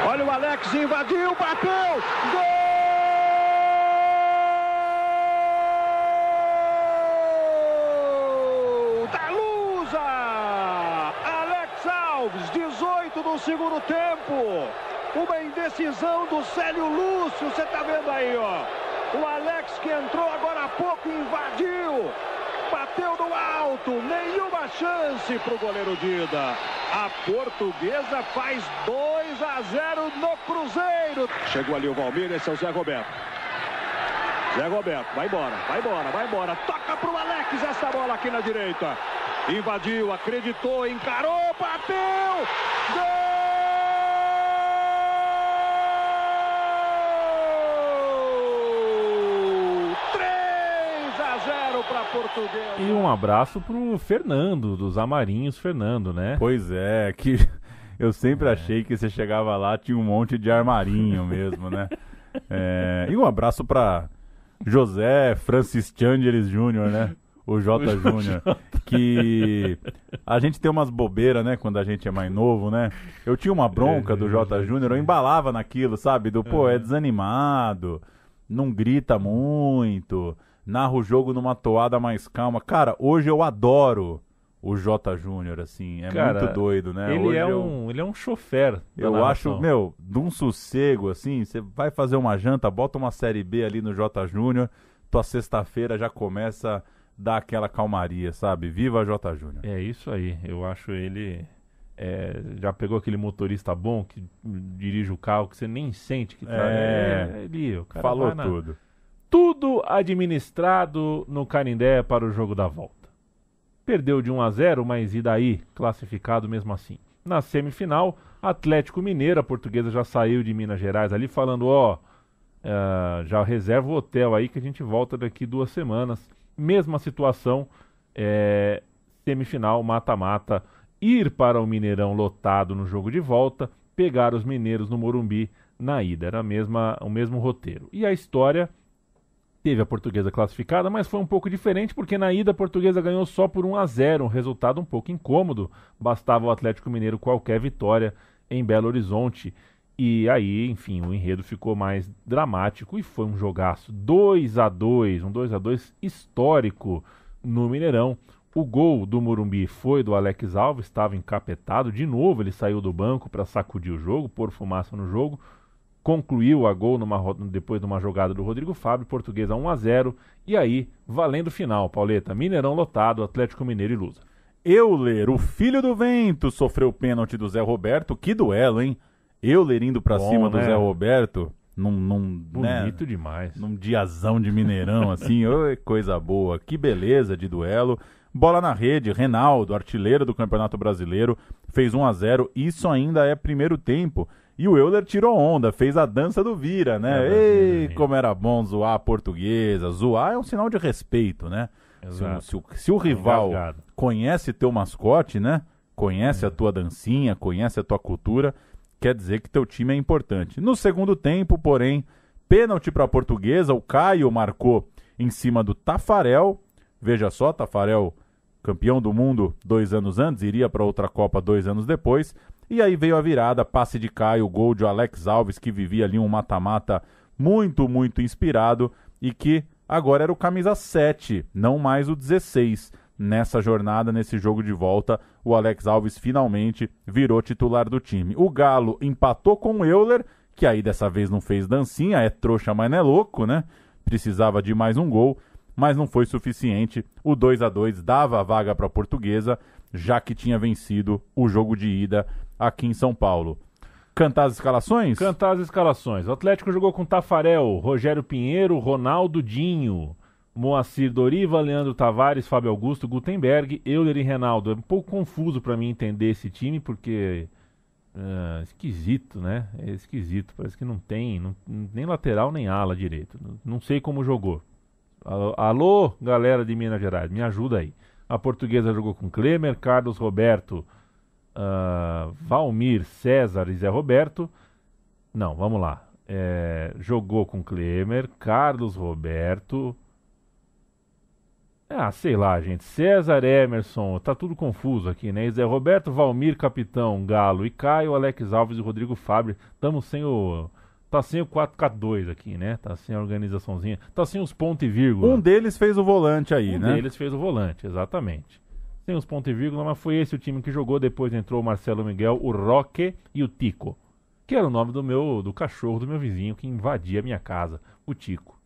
Speaker 6: Olha o Alex, invadiu, bateu, gol! Da Lusa! Alex Alves, 18 do segundo tempo. Uma indecisão do Célio Lúcio, você tá vendo aí, ó. O Alex que entrou agora há pouco, invadiu. Bateu no alto, nenhuma chance para o goleiro Dida. A Portuguesa faz 2-0 no Cruzeiro. Chegou ali o Valmir, esse é o Zé Roberto. Zé Roberto, vai embora. Toca para o Alex essa bola aqui na direita. Invadiu, acreditou, encarou, bateu. Gol! 3-0 para a Portuguesa.
Speaker 2: E um abraço pro Fernando, dos Amarinhos Fernando, né?
Speaker 3: Pois é, que eu sempre achei que você chegava lá, tinha um monte de armarinho mesmo, né? E um abraço para José Francis Changeles Júnior, né? O J. Júnior, que a gente tem umas bobeiras, né, quando a gente é mais novo, né? Eu tinha uma bronca do J. Júnior, eu embalava naquilo, sabe? É desanimado, não grita muito, narra o jogo numa toada mais calma. Cara, hoje eu adoro o J. Júnior, assim,
Speaker 2: Cara,
Speaker 3: muito doido, né?
Speaker 2: Ele
Speaker 3: Hoje
Speaker 2: ele é um chofer da
Speaker 3: eu
Speaker 2: narração.
Speaker 3: acho, meu, de um sossego, assim, você vai fazer uma janta, bota uma Série B ali no J. Júnior, tua sexta-feira já começa a dar aquela calmaria, sabe? Viva J. Júnior.
Speaker 2: É isso aí, eu acho ele... já pegou aquele motorista bom que dirige o carro que você nem sente que tá... o cara
Speaker 3: Falou
Speaker 2: vai
Speaker 3: tudo.
Speaker 2: Tudo administrado no Canindé para o jogo da volta. Perdeu de 1-0, mas e daí? Classificado mesmo assim. Na semifinal, Atlético Mineiro, a Portuguesa já saiu de Minas Gerais ali falando, já reserva o hotel aí que a gente volta daqui 2 semanas. Mesma situação, semifinal, mata-mata, ir para o Mineirão lotado no jogo de volta, pegar os mineiros no Morumbi na ida. Era o mesmo roteiro. E a história... Teve a Portuguesa classificada, mas foi um pouco diferente, porque na ida a Portuguesa ganhou só por 1-0, um resultado um pouco incômodo. Bastava o Atlético Mineiro qualquer vitória em Belo Horizonte. E aí, enfim, o enredo ficou mais dramático e foi um jogaço 2-2, um 2-2 histórico no Mineirão. O gol do Morumbi foi do Alex Alves, estava encapetado. De novo ele saiu do banco para sacudir o jogo, pôr fumaça no jogo. Concluiu a gol depois de uma jogada do Rodrigo Fábio, Portuguesa 1-0, e aí, valendo final, Pauleta, Mineirão lotado, Atlético Mineiro e Lusa.
Speaker 3: Euler, o filho do vento, sofreu o pênalti do Zé Roberto, que duelo, hein? Euler indo pra cima do Zé Roberto,
Speaker 2: bonito demais.
Speaker 3: Num diazão de Mineirão, assim, oi, coisa boa, que beleza de duelo. Bola na rede, Reinaldo, artilheiro do Campeonato Brasileiro, fez 1-0, isso ainda é primeiro tempo. E o Euler tirou onda, fez a dança do Vira, né? Ei, como era bom zoar a Portuguesa. Zoar é um sinal de respeito, né? Se o rival conhece teu mascote, né? Conhece a tua dancinha, conhece a tua cultura, quer dizer que teu time é importante. No segundo tempo, porém, pênalti para a Portuguesa, o Caio marcou em cima do Tafarel. Veja só, Tafarel, campeão do mundo 2 anos antes, iria para outra Copa 2 anos depois. E aí veio a virada, passe de Caio, gol de Alex Alves, que vivia ali um mata-mata muito, muito inspirado e que agora era o camisa 7, não mais o 16. Nessa jornada, nesse jogo de volta, o Alex Alves finalmente virou titular do time. O Galo empatou com o Euler, que aí dessa vez não fez dancinha, é trouxa, mas não é louco, né? Precisava de mais um gol, mas não foi suficiente. O 2-2 dava a vaga para a Portuguesa, já que tinha vencido o jogo de ida aqui em São Paulo. Cantar as escalações?
Speaker 2: Cantar as escalações. O Atlético jogou com Tafarel, Rogério Pinheiro, Ronaldo Dinho, Moacir Doriva, Leandro Tavares, Fábio Augusto, Gutenberg, Euler e Reinaldo. É um pouco confuso para mim entender esse time, porque esquisito, né? É esquisito. Parece que não tem nem lateral nem ala direito. Não sei como jogou. Alô, galera de Minas Gerais, me ajuda aí. A Portuguesa jogou com Klemer, Carlos Roberto, Valmir, César e Zé Roberto. Não, vamos lá. Jogou com Klemer, Carlos Roberto. Sei lá, gente. César, Emerson, tá tudo confuso aqui, né? E Zé Roberto, Valmir, Capitão, Galo e Caio, Alex Alves e Rodrigo Fábio. Estamos sem o... Tá sem o 4-4-2 aqui, né? Tá sem a organizaçãozinha. Tá sem os pontos e vírgula.
Speaker 3: Um deles fez o volante aí, né?
Speaker 2: Um deles fez o volante, exatamente. Sem os pontos e vírgula, mas foi esse o time que jogou. Depois entrou o Marcelo Miguel, o Roque e o Tico. Que era o nome do cachorro do meu vizinho que invadia a minha casa, o Tico.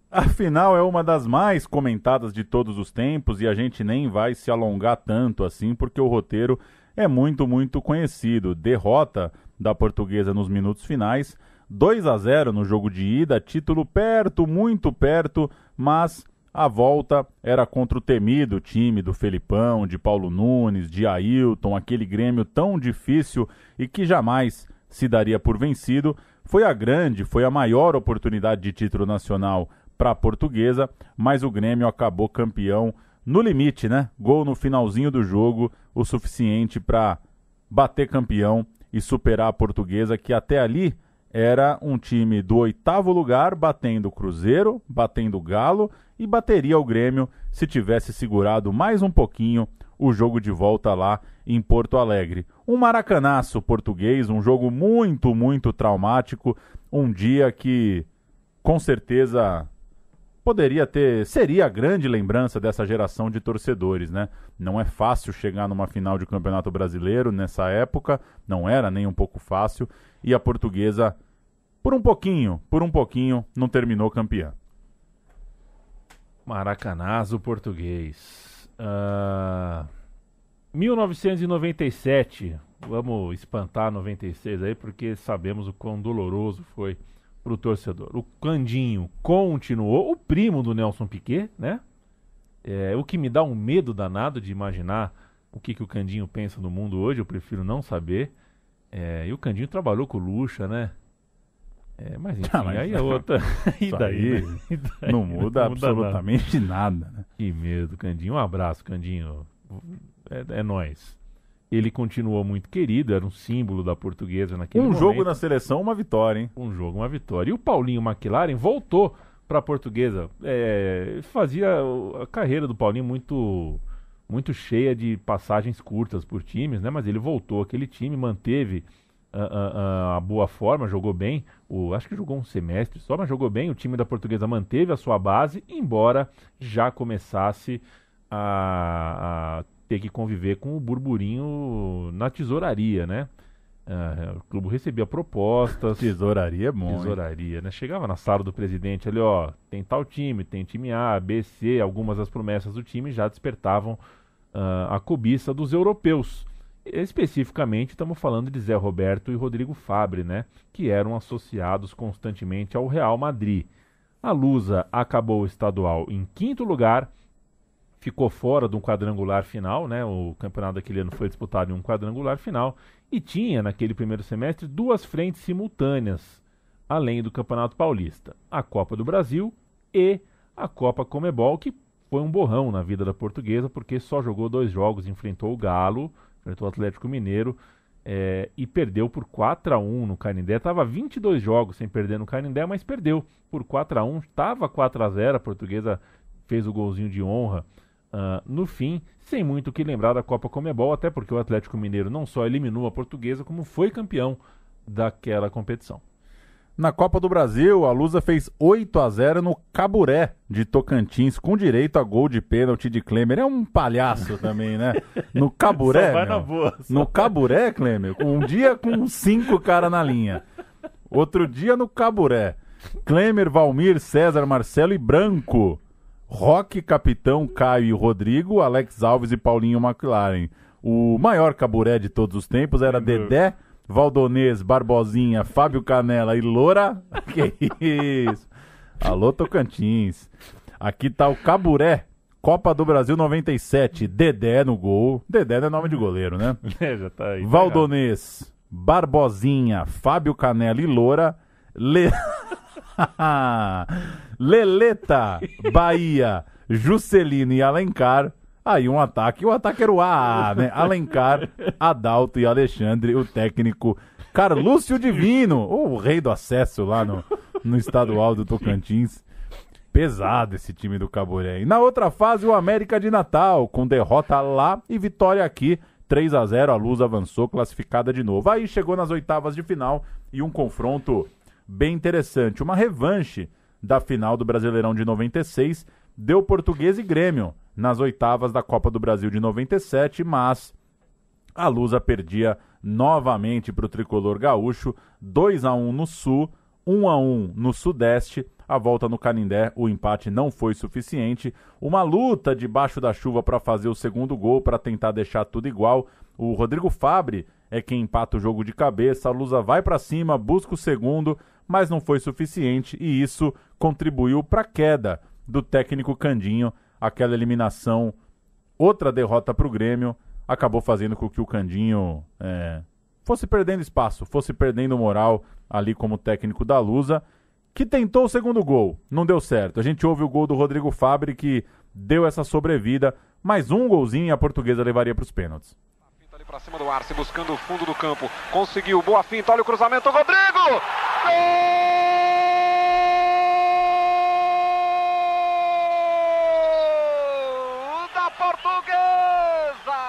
Speaker 3: A final é uma das mais comentadas de todos os tempos e a gente nem vai se alongar tanto assim, porque o roteiro é muito, muito conhecido. Derrota da Portuguesa nos minutos finais, 2-0 no jogo de ida, título perto, muito perto, mas a volta era contra o temido time do Felipão, de Paulo Nunes, de Ailton, aquele Grêmio tão difícil e que jamais se daria por vencido. Foi a maior oportunidade de título nacional para a Portuguesa, mas o Grêmio acabou campeão no limite, né? Gol no finalzinho do jogo, o suficiente para bater campeão e superar a Portuguesa, que até ali era um time do 8º lugar, batendo o Cruzeiro, batendo o Galo e bateria o Grêmio se tivesse segurado mais um pouquinho o jogo de volta lá em Porto Alegre. Um maracanaço português, um jogo muito, muito traumático, um dia que com certeza seria a grande lembrança dessa geração de torcedores, né? Não é fácil chegar numa final de Campeonato Brasileiro nessa época, não era nem um pouco fácil, e a Portuguesa, por um pouquinho, não terminou campeã.
Speaker 2: Maracanazo português. 1997, vamos espantar 96 aí, porque sabemos o quão doloroso foi pro torcedor. O Candinho continuou, o primo do Nelson Piquet, né? O que me dá um medo danado de imaginar o que o Candinho pensa no mundo hoje, eu prefiro não saber. E o Candinho trabalhou com o Lucha, né? Mas enfim, aí é outra. E daí?
Speaker 3: Não muda absolutamente nada, né?
Speaker 2: Que medo, Candinho. Um abraço, Candinho. É nóis. Ele continuou muito querido, era um símbolo da Portuguesa naquele momento.
Speaker 3: Um jogo na seleção, uma vitória, hein?
Speaker 2: Um jogo, uma vitória. E o Paulinho McLaren voltou para a Portuguesa. Fazia a carreira do Paulinho muito cheia de passagens curtas por times, né? Mas ele voltou àquele time, manteve a boa forma, jogou bem. Acho que jogou um semestre só, mas jogou bem. O time da Portuguesa manteve a sua base, embora já começasse a ter que conviver com o burburinho na tesouraria, né? O clube recebia propostas.
Speaker 3: Tesouraria é bom.
Speaker 2: Tesouraria, né? Chegava na sala do presidente ali, ó, tem tal time, tem time A, B, C, algumas das promessas do time já despertavam a cobiça dos europeus. Especificamente, estamos falando de Zé Roberto e Rodrigo Fabre, né? Que eram associados constantemente ao Real Madrid. A Lusa acabou o estadual em 5º lugar, ficou fora de um quadrangular final, né? O campeonato daquele ano foi disputado em um quadrangular final e tinha, naquele primeiro semestre, 2 frentes simultâneas, além do Campeonato Paulista. A Copa do Brasil e a Copa Comebol, que foi um borrão na vida da Portuguesa, porque só jogou 2 jogos, enfrentou o Galo, enfrentou o Atlético Mineiro e perdeu por 4-1 no Canindé. Estava 22 jogos sem perder no Canindé, mas perdeu por 4-1. Estava 4-0, a Portuguesa fez o golzinho de honra no fim, sem muito o que lembrar da Copa Comebol, até porque o Atlético Mineiro não só eliminou a Portuguesa, como foi campeão daquela competição.
Speaker 3: Na Copa do Brasil, a Lusa fez 8-0 no Caburé de Tocantins, com direito a gol de pênalti de Klemer. É um palhaço também, né? No Caburé,
Speaker 2: só vai na boa,
Speaker 3: no Caburé, Klemer, um dia com 5 caras na linha, outro dia no Caburé. Klemer, Valmir, César, Marcelo e Branco. Roque, Capitão, Caio e Rodrigo, Alex Alves e Paulinho McLaren. O maior Caburé de todos os tempos era Dedé, Valdonês, Barbosinha, Fábio Canela e Loura. Que isso? Alô, Tocantins. Aqui tá o Caburé, Copa do Brasil 97. Dedé no gol. Dedé não é nome de goleiro, né?
Speaker 2: Já tá aí.
Speaker 3: Valdonês, Barbosinha, Fábio Canela e Loura. Leleta, Bahia, Juscelino e Alencar. Aí o ataque era o A, né? Alencar, Adalto e Alexandre, o técnico Carlúcio Divino, o rei do acesso lá no estadual do Tocantins. Pesado esse time do Caburé. E na outra fase, o América de Natal, com derrota lá e vitória aqui. 3-0, a Luz avançou, classificada de novo. Aí chegou nas oitavas de final e um confronto bem interessante. Uma revanche da final do Brasileirão de 96, deu Portuguesa e Grêmio nas oitavas da Copa do Brasil de 97, mas a Lusa perdia novamente para o tricolor gaúcho, 2-1 no Sul, 1-1 no Sudeste. A volta no Canindé, o empate não foi suficiente. Uma luta debaixo da chuva para fazer o segundo gol, para tentar deixar tudo igual. O Rodrigo Fabre é quem empata o jogo de cabeça. A Lusa vai para cima, busca o segundo, mas não foi suficiente e isso contribuiu para a queda do técnico Candinho. Aquela eliminação, outra derrota para o Grêmio, acabou fazendo com que o Candinho fosse perdendo espaço, fosse perdendo moral ali como técnico da Lusa, que tentou o segundo gol, não deu certo. A gente ouve o gol do Rodrigo Fabre que deu essa sobrevida, mais um golzinho e a Portuguesa levaria para os pênaltis.
Speaker 8: Ali para cima do Arce, buscando o fundo do campo, conseguiu, boa finta, olha o cruzamento, Rodrigo! Gol da Portuguesa!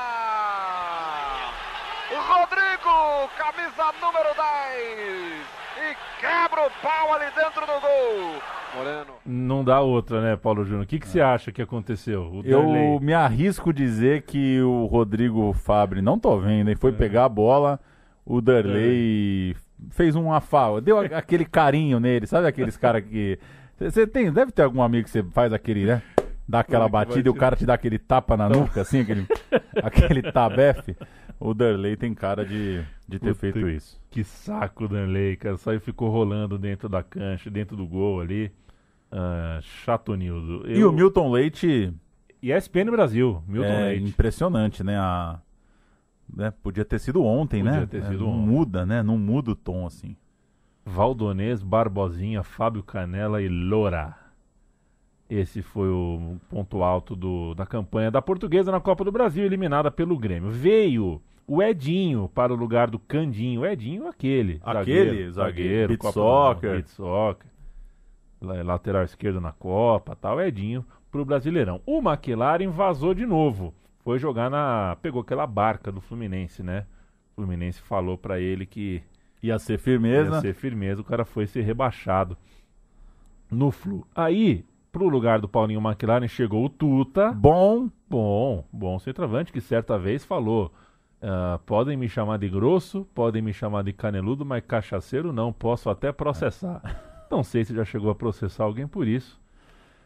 Speaker 8: Rodrigo, camisa número 10, e quebra o pau ali dentro do gol. Moreno.
Speaker 2: Não dá outra, né, Paulo Júnior? O que você acha que aconteceu? O
Speaker 3: Eu
Speaker 2: Darley?
Speaker 3: me arrisco dizer que o Rodrigo Fabri, não tô vendo, hein? Foi pegar a bola, o Darley fez um afago, deu aquele carinho nele, sabe aqueles caras que... Você deve ter algum amigo que você faz aquele, né? Dá aquela batida e o cara te dá aquele tapa na nuca, assim, aquele tabefe. O Darley tem cara de ter feito isso.
Speaker 2: Que saco o Darley, cara. Só ele ficou rolando dentro da cancha, dentro do gol ali. Chatonildo.
Speaker 3: E o Milton Leite...
Speaker 2: ESPN Brasil, Milton Leite.
Speaker 3: Impressionante, né? Podia ter sido ontem, né?
Speaker 2: Podia ter sido
Speaker 3: não
Speaker 2: ontem.
Speaker 3: muda, né? Não muda o tom, assim.
Speaker 2: Valdonês, Barbosinha, Fábio Canella e Loura. Esse foi o ponto alto da campanha da Portuguesa na Copa do Brasil, eliminada pelo Grêmio. Veio o Edinho para o lugar do Candinho. O Edinho, aquele zagueiro,
Speaker 3: beat
Speaker 2: soccer, lateral esquerdo na Copa, tal. Edinho pro Brasileirão. O McLaren vazou de novo. Foi jogar pegou aquela barca do Fluminense, né? O Fluminense falou para ele que
Speaker 3: ia ser firmeza.
Speaker 2: O cara foi ser rebaixado no Flu. Aí, pro lugar do Paulinho McLaren chegou o Tuta. Bom centroavante, que certa vez falou: podem me chamar de grosso, podem me chamar de caneludo, mas cachaceiro não, posso até processar. Não sei se já chegou a processar alguém por isso,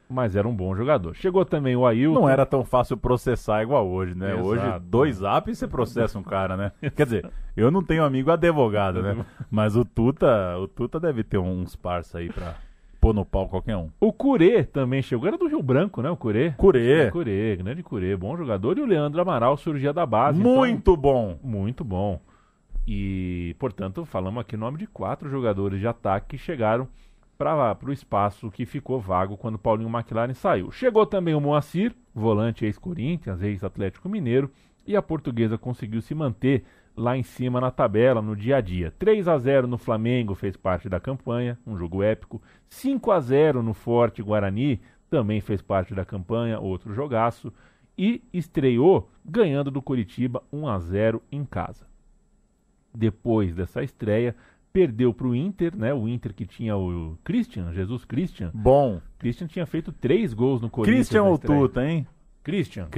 Speaker 2: mas era um bom jogador. Chegou também o Ailton.
Speaker 3: Não era tão fácil processar igual hoje, né?
Speaker 2: Exato.
Speaker 3: Hoje, 2 zap você processa um cara, né? Quer dizer, eu não tenho amigo advogado, né? Mas o Tuta deve ter uns parça aí pra pôr no pau qualquer um.
Speaker 2: O Curê também chegou, era do Rio Branco, né? O Curê. Grande Curê, bom jogador. E o Leandro Amaral surgia da base.
Speaker 3: Muito bom.
Speaker 2: Muito bom. E, portanto, falamos aqui o nome de 4 jogadores de ataque que chegaram para o espaço que ficou vago quando o Paulinho McLaren saiu. Chegou também o Moacir, volante ex-Corinthians, ex-Atlético Mineiro, e a Portuguesa conseguiu se manter lá em cima na tabela, no dia a dia. 3-0 no Flamengo fez parte da campanha, um jogo épico. 5-0 no Forte Guarani, também fez parte da campanha, outro jogaço. E estreou ganhando do Coritiba 1-0 em casa. Depois dessa estreia, perdeu para o Inter, né? O Inter que tinha o Jesus Christian.
Speaker 3: Bom.
Speaker 2: Christian tinha feito 3 gols no Corinthians.
Speaker 3: Christian ou Tuta, hein?
Speaker 2: Christian,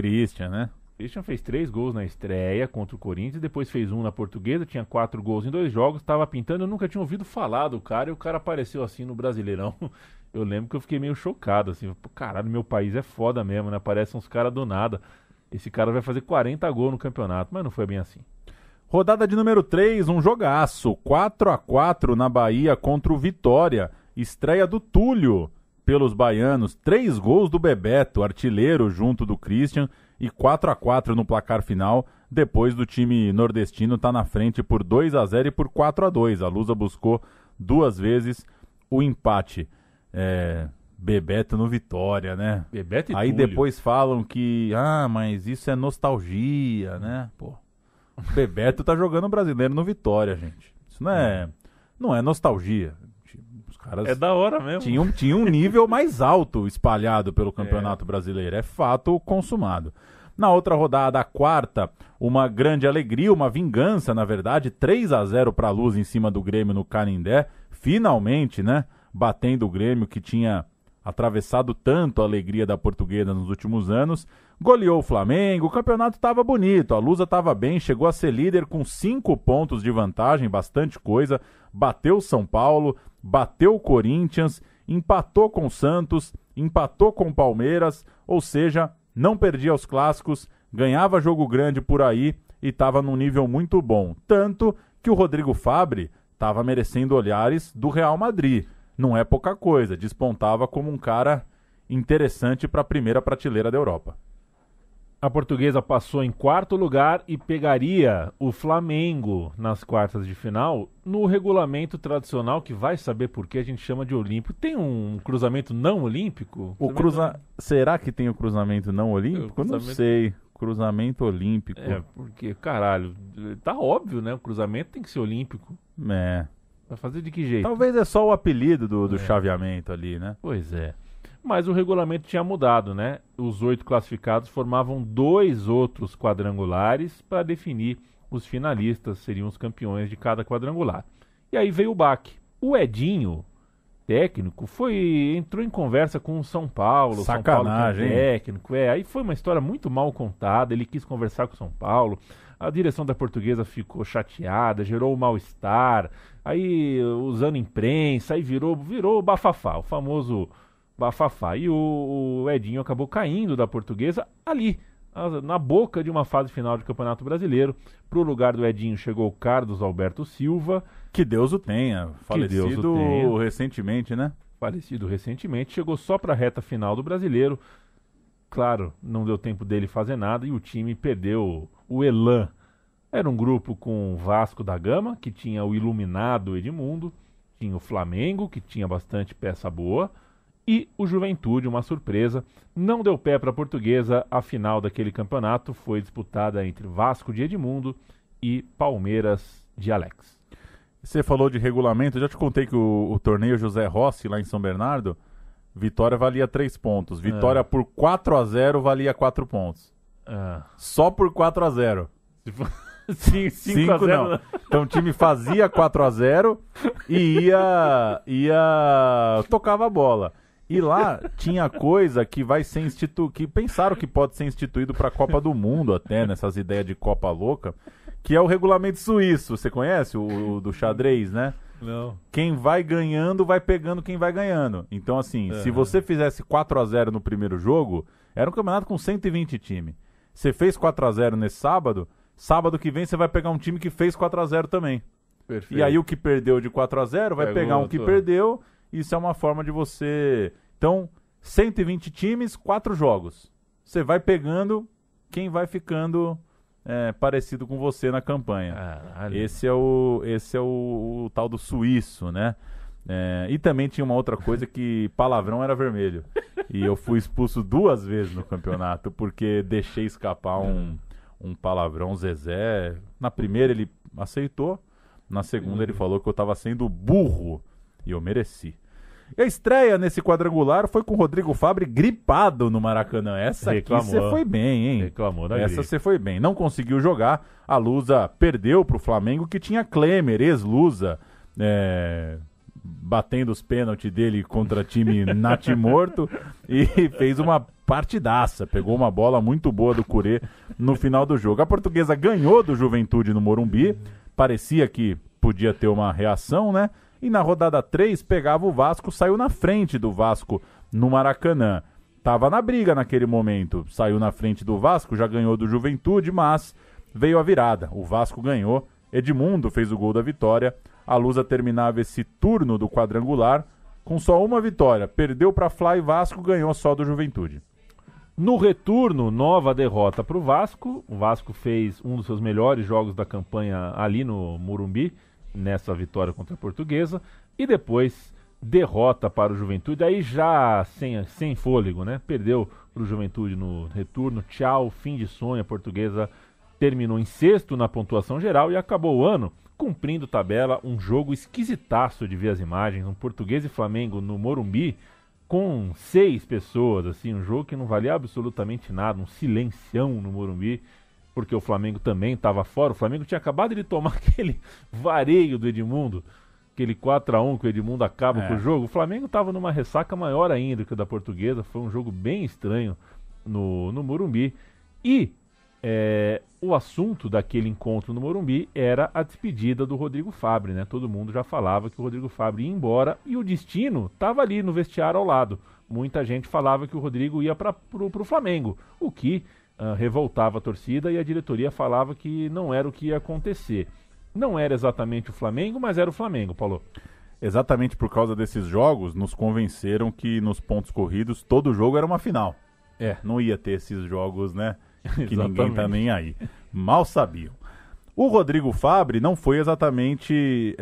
Speaker 2: né? Christian fez 3 gols na estreia contra o Corinthians, depois fez 1 na Portuguesa, tinha 4 gols em 2 jogos, estava pintando, eu nunca tinha ouvido falar do cara, e o cara apareceu assim no Brasileirão. Eu lembro que eu fiquei meio chocado, assim, caralho, meu país é foda mesmo, né? Aparecem uns caras do nada. Esse cara vai fazer 40 gols no campeonato, mas não foi bem assim.
Speaker 3: Rodada de número 3, um jogaço, 4-4 na Bahia contra o Vitória. Estreia do Túlio pelos baianos, 3 gols do Bebeto, artilheiro junto do Christian, e 4-4 no placar final, depois do time nordestino estar na frente por 2-0 e por 4-2. A Lusa buscou 2 vezes o empate. Bebeto no Vitória, né?
Speaker 2: Bebeto e
Speaker 3: aí
Speaker 2: Túlio.
Speaker 3: Depois falam que, mas isso é nostalgia, né? Pô. O Bebeto tá jogando brasileiro no Vitória, gente. Isso não é nostalgia. Os caras
Speaker 2: é da hora mesmo.
Speaker 3: Tinha um nível mais alto espalhado pelo Campeonato Brasileiro. É fato consumado. Na outra rodada, a quarta, uma grande alegria, uma vingança, na verdade. 3-0 para a Luz em cima do Grêmio no Canindé. Finalmente, né? Batendo o Grêmio, que tinha atravessado tanto a alegria da Portuguesa nos últimos anos. Goleou o Flamengo, o campeonato estava bonito, a Lusa estava bem, chegou a ser líder com 5 pontos de vantagem, bastante coisa, bateu o São Paulo, bateu o Corinthians, empatou com o Santos, empatou com o Palmeiras, ou seja, não perdia os clássicos, ganhava jogo grande por aí e estava num nível muito bom. Tanto que o Rodrigo Fabri estava merecendo olhares do Real Madrid. Não é pouca coisa, despontava como um cara interessante para a primeira prateleira da Europa.
Speaker 2: A Portuguesa passou em 4º lugar e pegaria o Flamengo nas quartas de final no regulamento tradicional, que vai saber por que a gente chama de olímpico. Tem um cruzamento não olímpico?
Speaker 3: Será que tem o cruzamento não olímpico? Não sei. Cruzamento olímpico.
Speaker 2: Porque, caralho, tá óbvio, né? O cruzamento tem que ser olímpico. Vai fazer de que jeito?
Speaker 3: Talvez é só o apelido do chaveamento ali, né?
Speaker 2: Pois é. Mas o regulamento tinha mudado, né? Os 8 classificados formavam 2 outros quadrangulares para definir os finalistas, seriam os campeões de cada quadrangular. E aí veio o baque. O Edinho técnico entrou em conversa com o São Paulo.
Speaker 3: Sacanagem,
Speaker 2: São Paulo técnico. Aí foi uma história muito mal contada. Ele quis conversar com o São Paulo. A direção da Portuguesa ficou chateada, gerou mal-estar. Aí usando imprensa, aí virou bafafá, o famoso bafafá. E o Edinho acabou caindo da Portuguesa ali, na boca de uma fase final de Campeonato Brasileiro. Pro lugar do Edinho chegou o Carlos Alberto Silva.
Speaker 3: Que Deus o tenha. Falecido recentemente, né?
Speaker 2: Falecido recentemente. Chegou só para a reta final do Brasileiro. Claro, não deu tempo dele fazer nada e o time perdeu o elan. Era um grupo com o Vasco da Gama, que tinha o iluminado Edmundo. Tinha o Flamengo, que tinha bastante peça boa. E o Juventude, uma surpresa, não deu pé para a Portuguesa. A final daquele campeonato foi disputada entre Vasco de Edmundo e Palmeiras de Alex.
Speaker 3: Você falou de regulamento, eu já te contei que o torneio José Rossi, lá em São Bernardo, vitória valia 3 pontos. Vitória por 4-0 valia 4 pontos. Só por 4-0. 5 não. Então o time fazia 4-0 e tocava a bola. E lá tinha coisa que vai ser que pensaram que pode ser instituído para a Copa do Mundo até, nessas ideias de Copa louca, que é o regulamento suíço. Você conhece o do xadrez, né?
Speaker 2: Não.
Speaker 3: Quem vai ganhando vai pegando quem vai ganhando. Então assim, se você fizesse 4-0 no primeiro jogo, era um campeonato com 120 times. Você fez 4-0 nesse sábado que vem você vai pegar um time que fez 4-0 também.
Speaker 2: Perfeito.
Speaker 3: E aí o que perdeu de 4-0 vai pegar um que perdeu. Isso é uma forma de você... Então, 120 times, 4 jogos. Você vai pegando quem vai ficando parecido com você na campanha. Esse é o tal do suíço, né? E também tinha uma outra coisa que palavrão era vermelho. E eu fui expulso 2 vezes no campeonato porque deixei escapar um palavrão. Zezé, na primeira ele aceitou, na segunda ele falou que eu estava sendo burro e eu mereci. E a estreia nesse quadrangular foi com o Rodrigo Fabre gripado no Maracanã. Essa aqui você foi bem, hein?
Speaker 2: Reclamou da
Speaker 3: Essa você foi bem. Não conseguiu jogar. A Lusa perdeu para o Flamengo, que tinha Klemer, ex-Lusa, batendo os pênaltis dele contra time natimorto e fez uma partidaça. Pegou uma bola muito boa do Curê no final do jogo. A Portuguesa ganhou do Juventude no Morumbi. Parecia que podia ter uma reação, né? E na rodada 3 pegava o Vasco, saiu na frente do Vasco no Maracanã. Tava na briga naquele momento, saiu na frente do Vasco, já ganhou do Juventude, mas veio a virada. O Vasco ganhou, Edmundo fez o gol da vitória. A Lusa terminava esse turno do quadrangular com só uma vitória. Perdeu para Fla e Vasco, ganhou só do Juventude.
Speaker 2: No retorno, nova derrota para o Vasco. O Vasco fez um dos seus melhores jogos da campanha ali no Morumbi, nessa vitória contra a Portuguesa, e depois derrota para o Juventude, aí já sem fôlego, né? Perdeu para o Juventude no retorno, tchau, fim de sonho. A Portuguesa terminou em 6º na pontuação geral e acabou o ano cumprindo tabela. Um jogo esquisitaço de ver as imagens, um Portuguesa e Flamengo no Morumbi com 6 pessoas, assim, um jogo que não valia absolutamente nada, um silencião no Morumbi, porque o Flamengo também estava fora. O Flamengo tinha acabado de tomar aquele vareio do Edmundo, aquele 4-1 que o Edmundo acaba com o jogo. O Flamengo estava numa ressaca maior ainda que a da Portuguesa. Foi um jogo bem estranho no Morumbi. E o assunto daquele encontro no Morumbi era a despedida do Rodrigo Fabre, né? Todo mundo já falava que o Rodrigo Fabre ia embora e o destino estava ali no vestiário ao lado. Muita gente falava que o Rodrigo ia para o Flamengo, o que revoltava a torcida, e a diretoria falava que não era o que ia acontecer. Não era exatamente o Flamengo, mas era o Flamengo, Paulo.
Speaker 3: Exatamente por causa desses jogos, nos convenceram que nos pontos corridos todo jogo era uma final. Não ia ter esses jogos, né? Que ninguém tá nem aí. Mal sabiam. O Rodrigo Fabre não foi exatamente...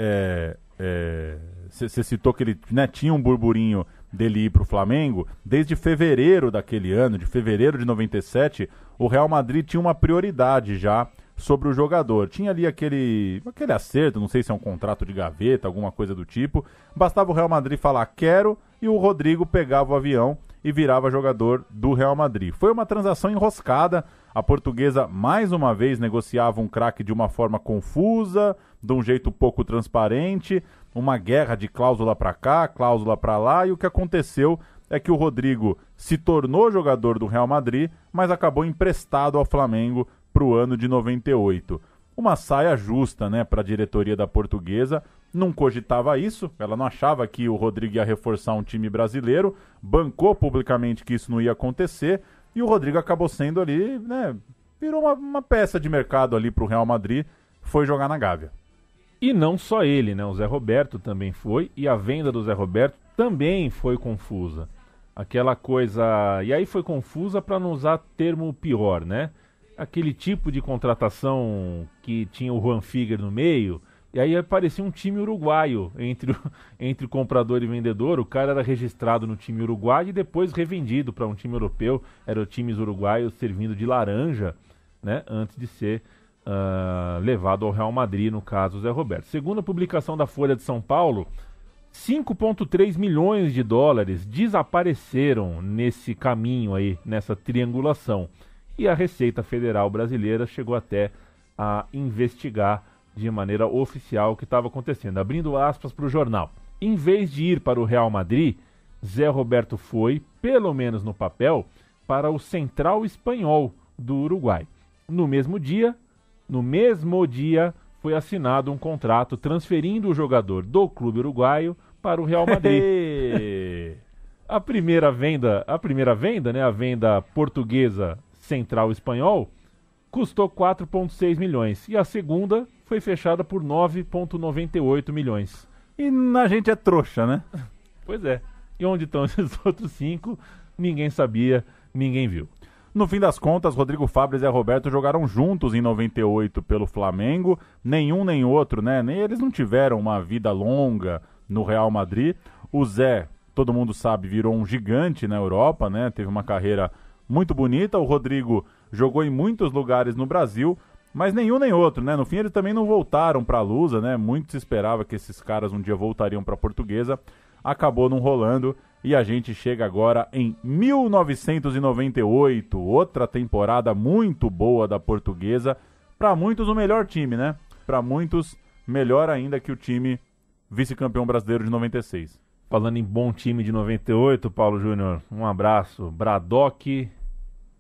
Speaker 3: Você citou que ele, né, tinha um burburinho dele ir para o Flamengo. Desde fevereiro daquele ano, de fevereiro de 97, o Real Madrid tinha uma prioridade já sobre o jogador. Tinha ali aquele acerto, não sei se é um contrato de gaveta, alguma coisa do tipo. Bastava o Real Madrid falar quero, e o Rodrigo pegava o avião e virava jogador do Real Madrid. Foi uma transação enroscada. A Portuguesa, mais uma vez, negociava um craque de uma forma confusa, de um jeito pouco transparente, uma guerra de cláusula para cá, cláusula para lá, e o que aconteceu é que o Rodrigo se tornou jogador do Real Madrid, mas acabou emprestado ao Flamengo para o ano de 98. Uma saia justa, né, para a diretoria da Portuguesa, não cogitava isso, ela não achava que o Rodrigo ia reforçar um time brasileiro, bancou publicamente que isso não ia acontecer, e o Rodrigo acabou sendo ali, né, virou uma peça de mercado ali para o Real Madrid, foi jogar na Gávea.
Speaker 2: E não só ele, né, o Zé Roberto também foi, e a venda do Zé Roberto também foi confusa. Aquela coisa... E aí foi confusa para não usar termo pior, né? Aquele tipo de contratação que tinha o Juan Figuer no meio, e aí aparecia um time uruguaio entre comprador e vendedor. O cara era registrado no time uruguaio e depois revendido para um time europeu. Eram times uruguaios servindo de laranja, né? Antes de ser levado ao Real Madrid, no caso, o Zé Roberto. Segundo a publicação da Folha de São Paulo, 5,3 milhões de dólares desapareceram nesse caminho aí, nessa triangulação. E a Receita Federal Brasileira chegou até a investigar de maneira oficial o que estava acontecendo. Abrindo aspas para o jornal. Em vez de ir para o Real Madrid, Zé Roberto foi, pelo menos no papel, para o Central Espanhol do Uruguai. No mesmo dia, foi assinado um contrato transferindo o jogador do clube uruguaio para o Real Madrid. A primeira venda, né, a venda portuguesa Central Espanhol, custou 4,6 milhões. E a segunda foi fechada por 9,98 milhões.
Speaker 3: E a gente é trouxa, né?
Speaker 2: Pois é. E onde estão esses outros 5? Ninguém sabia, ninguém viu.
Speaker 3: No fim das contas, Rodrigo Fábio e Zé Roberto jogaram juntos em 98 pelo Flamengo. Nenhum nem outro, né? Eles não tiveram uma vida longa no Real Madrid. O Zé, todo mundo sabe, virou um gigante na Europa, né? Teve uma carreira muito bonita. O Rodrigo jogou em muitos lugares no Brasil, mas nenhum nem outro, né? No fim, eles também não voltaram para a Lusa, né? Muito se esperava que esses caras um dia voltariam para a Portuguesa. Acabou não rolando. E a gente chega agora em 1998, outra temporada muito boa da Portuguesa. Para muitos, o melhor time, né? Para muitos, melhor ainda que o time vice-campeão brasileiro de 96.
Speaker 2: Falando em bom time de 98, Paulo Júnior, um abraço. Braddock,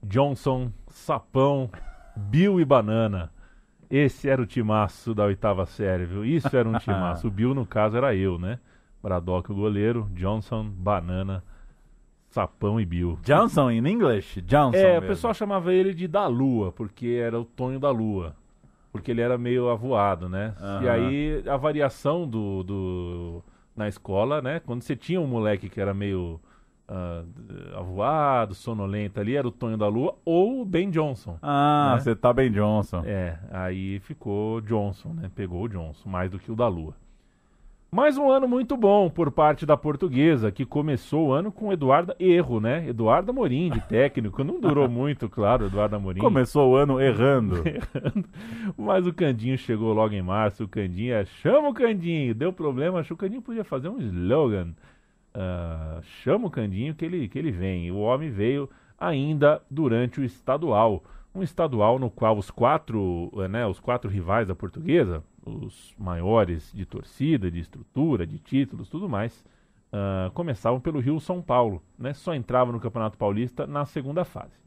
Speaker 2: Johnson, Sapão, Bill e Banana. Esse era o timaço da oitava série, viu? Isso era um timaço. O Bill, no caso, era eu, né? Braddock, o goleiro, Johnson, Banana, Sapão e Bill.
Speaker 3: Johnson in English? Johnson
Speaker 2: mesmo. O pessoal chamava ele de da Lua, porque era o Tonho da Lua. Porque ele era meio avoado, né? E aí a variação na escola, né? Quando você tinha um moleque que era meio avoado, sonolento ali, era o Tonho da Lua ou o Ben Johnson.
Speaker 3: Né? Você tá Ben Johnson.
Speaker 2: Aí ficou Johnson, né? Pegou o Johnson, mais do que o da Lua. Mais um ano muito bom por parte da Portuguesa, que começou o ano com Eduardo Erro, né? Eduardo Amorim, de técnico. Não durou muito, claro, Eduardo Amorim.
Speaker 3: Começou o ano errando.
Speaker 2: Mas o Candinho chegou logo em março. O Candinho chama o Candinho. Deu problema, acho que o Candinho podia fazer um slogan. Chama o Candinho que ele vem. O homem veio ainda durante o estadual. Um estadual no qual os quatro rivais da Portuguesa, os maiores de torcida, de estrutura, de títulos, tudo mais, começavam pelo Rio São Paulo, né? Só entravam no Campeonato Paulista na segunda fase.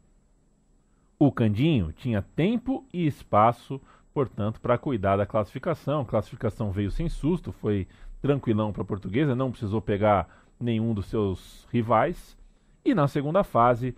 Speaker 2: O Candinho tinha tempo e espaço, portanto, para cuidar da classificação. A classificação veio sem susto, foi tranquilão para a Portuguesa, não precisou pegar nenhum dos seus rivais. E na segunda fase,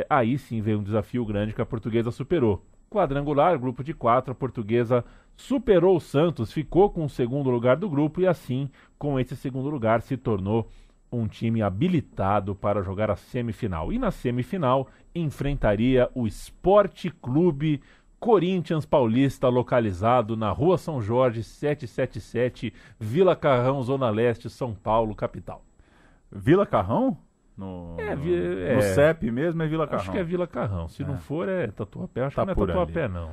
Speaker 2: aí sim veio um desafio grande que a Portuguesa superou. Quadrangular, grupo de 4, a Portuguesa superou o Santos, ficou com o segundo lugar do grupo e assim, com esse segundo lugar, se tornou um time habilitado para jogar a semifinal. E na semifinal, enfrentaria o Sport Clube Corinthians Paulista, localizado na Rua São Jorge, 777, Vila Carrão, Zona Leste, São Paulo, capital.
Speaker 3: Vila Carrão? No CEP mesmo é Vila Carrão.
Speaker 2: Acho que é Vila Carrão. Se não for, é Tatuapé. Acho que não é Tatuapé, não.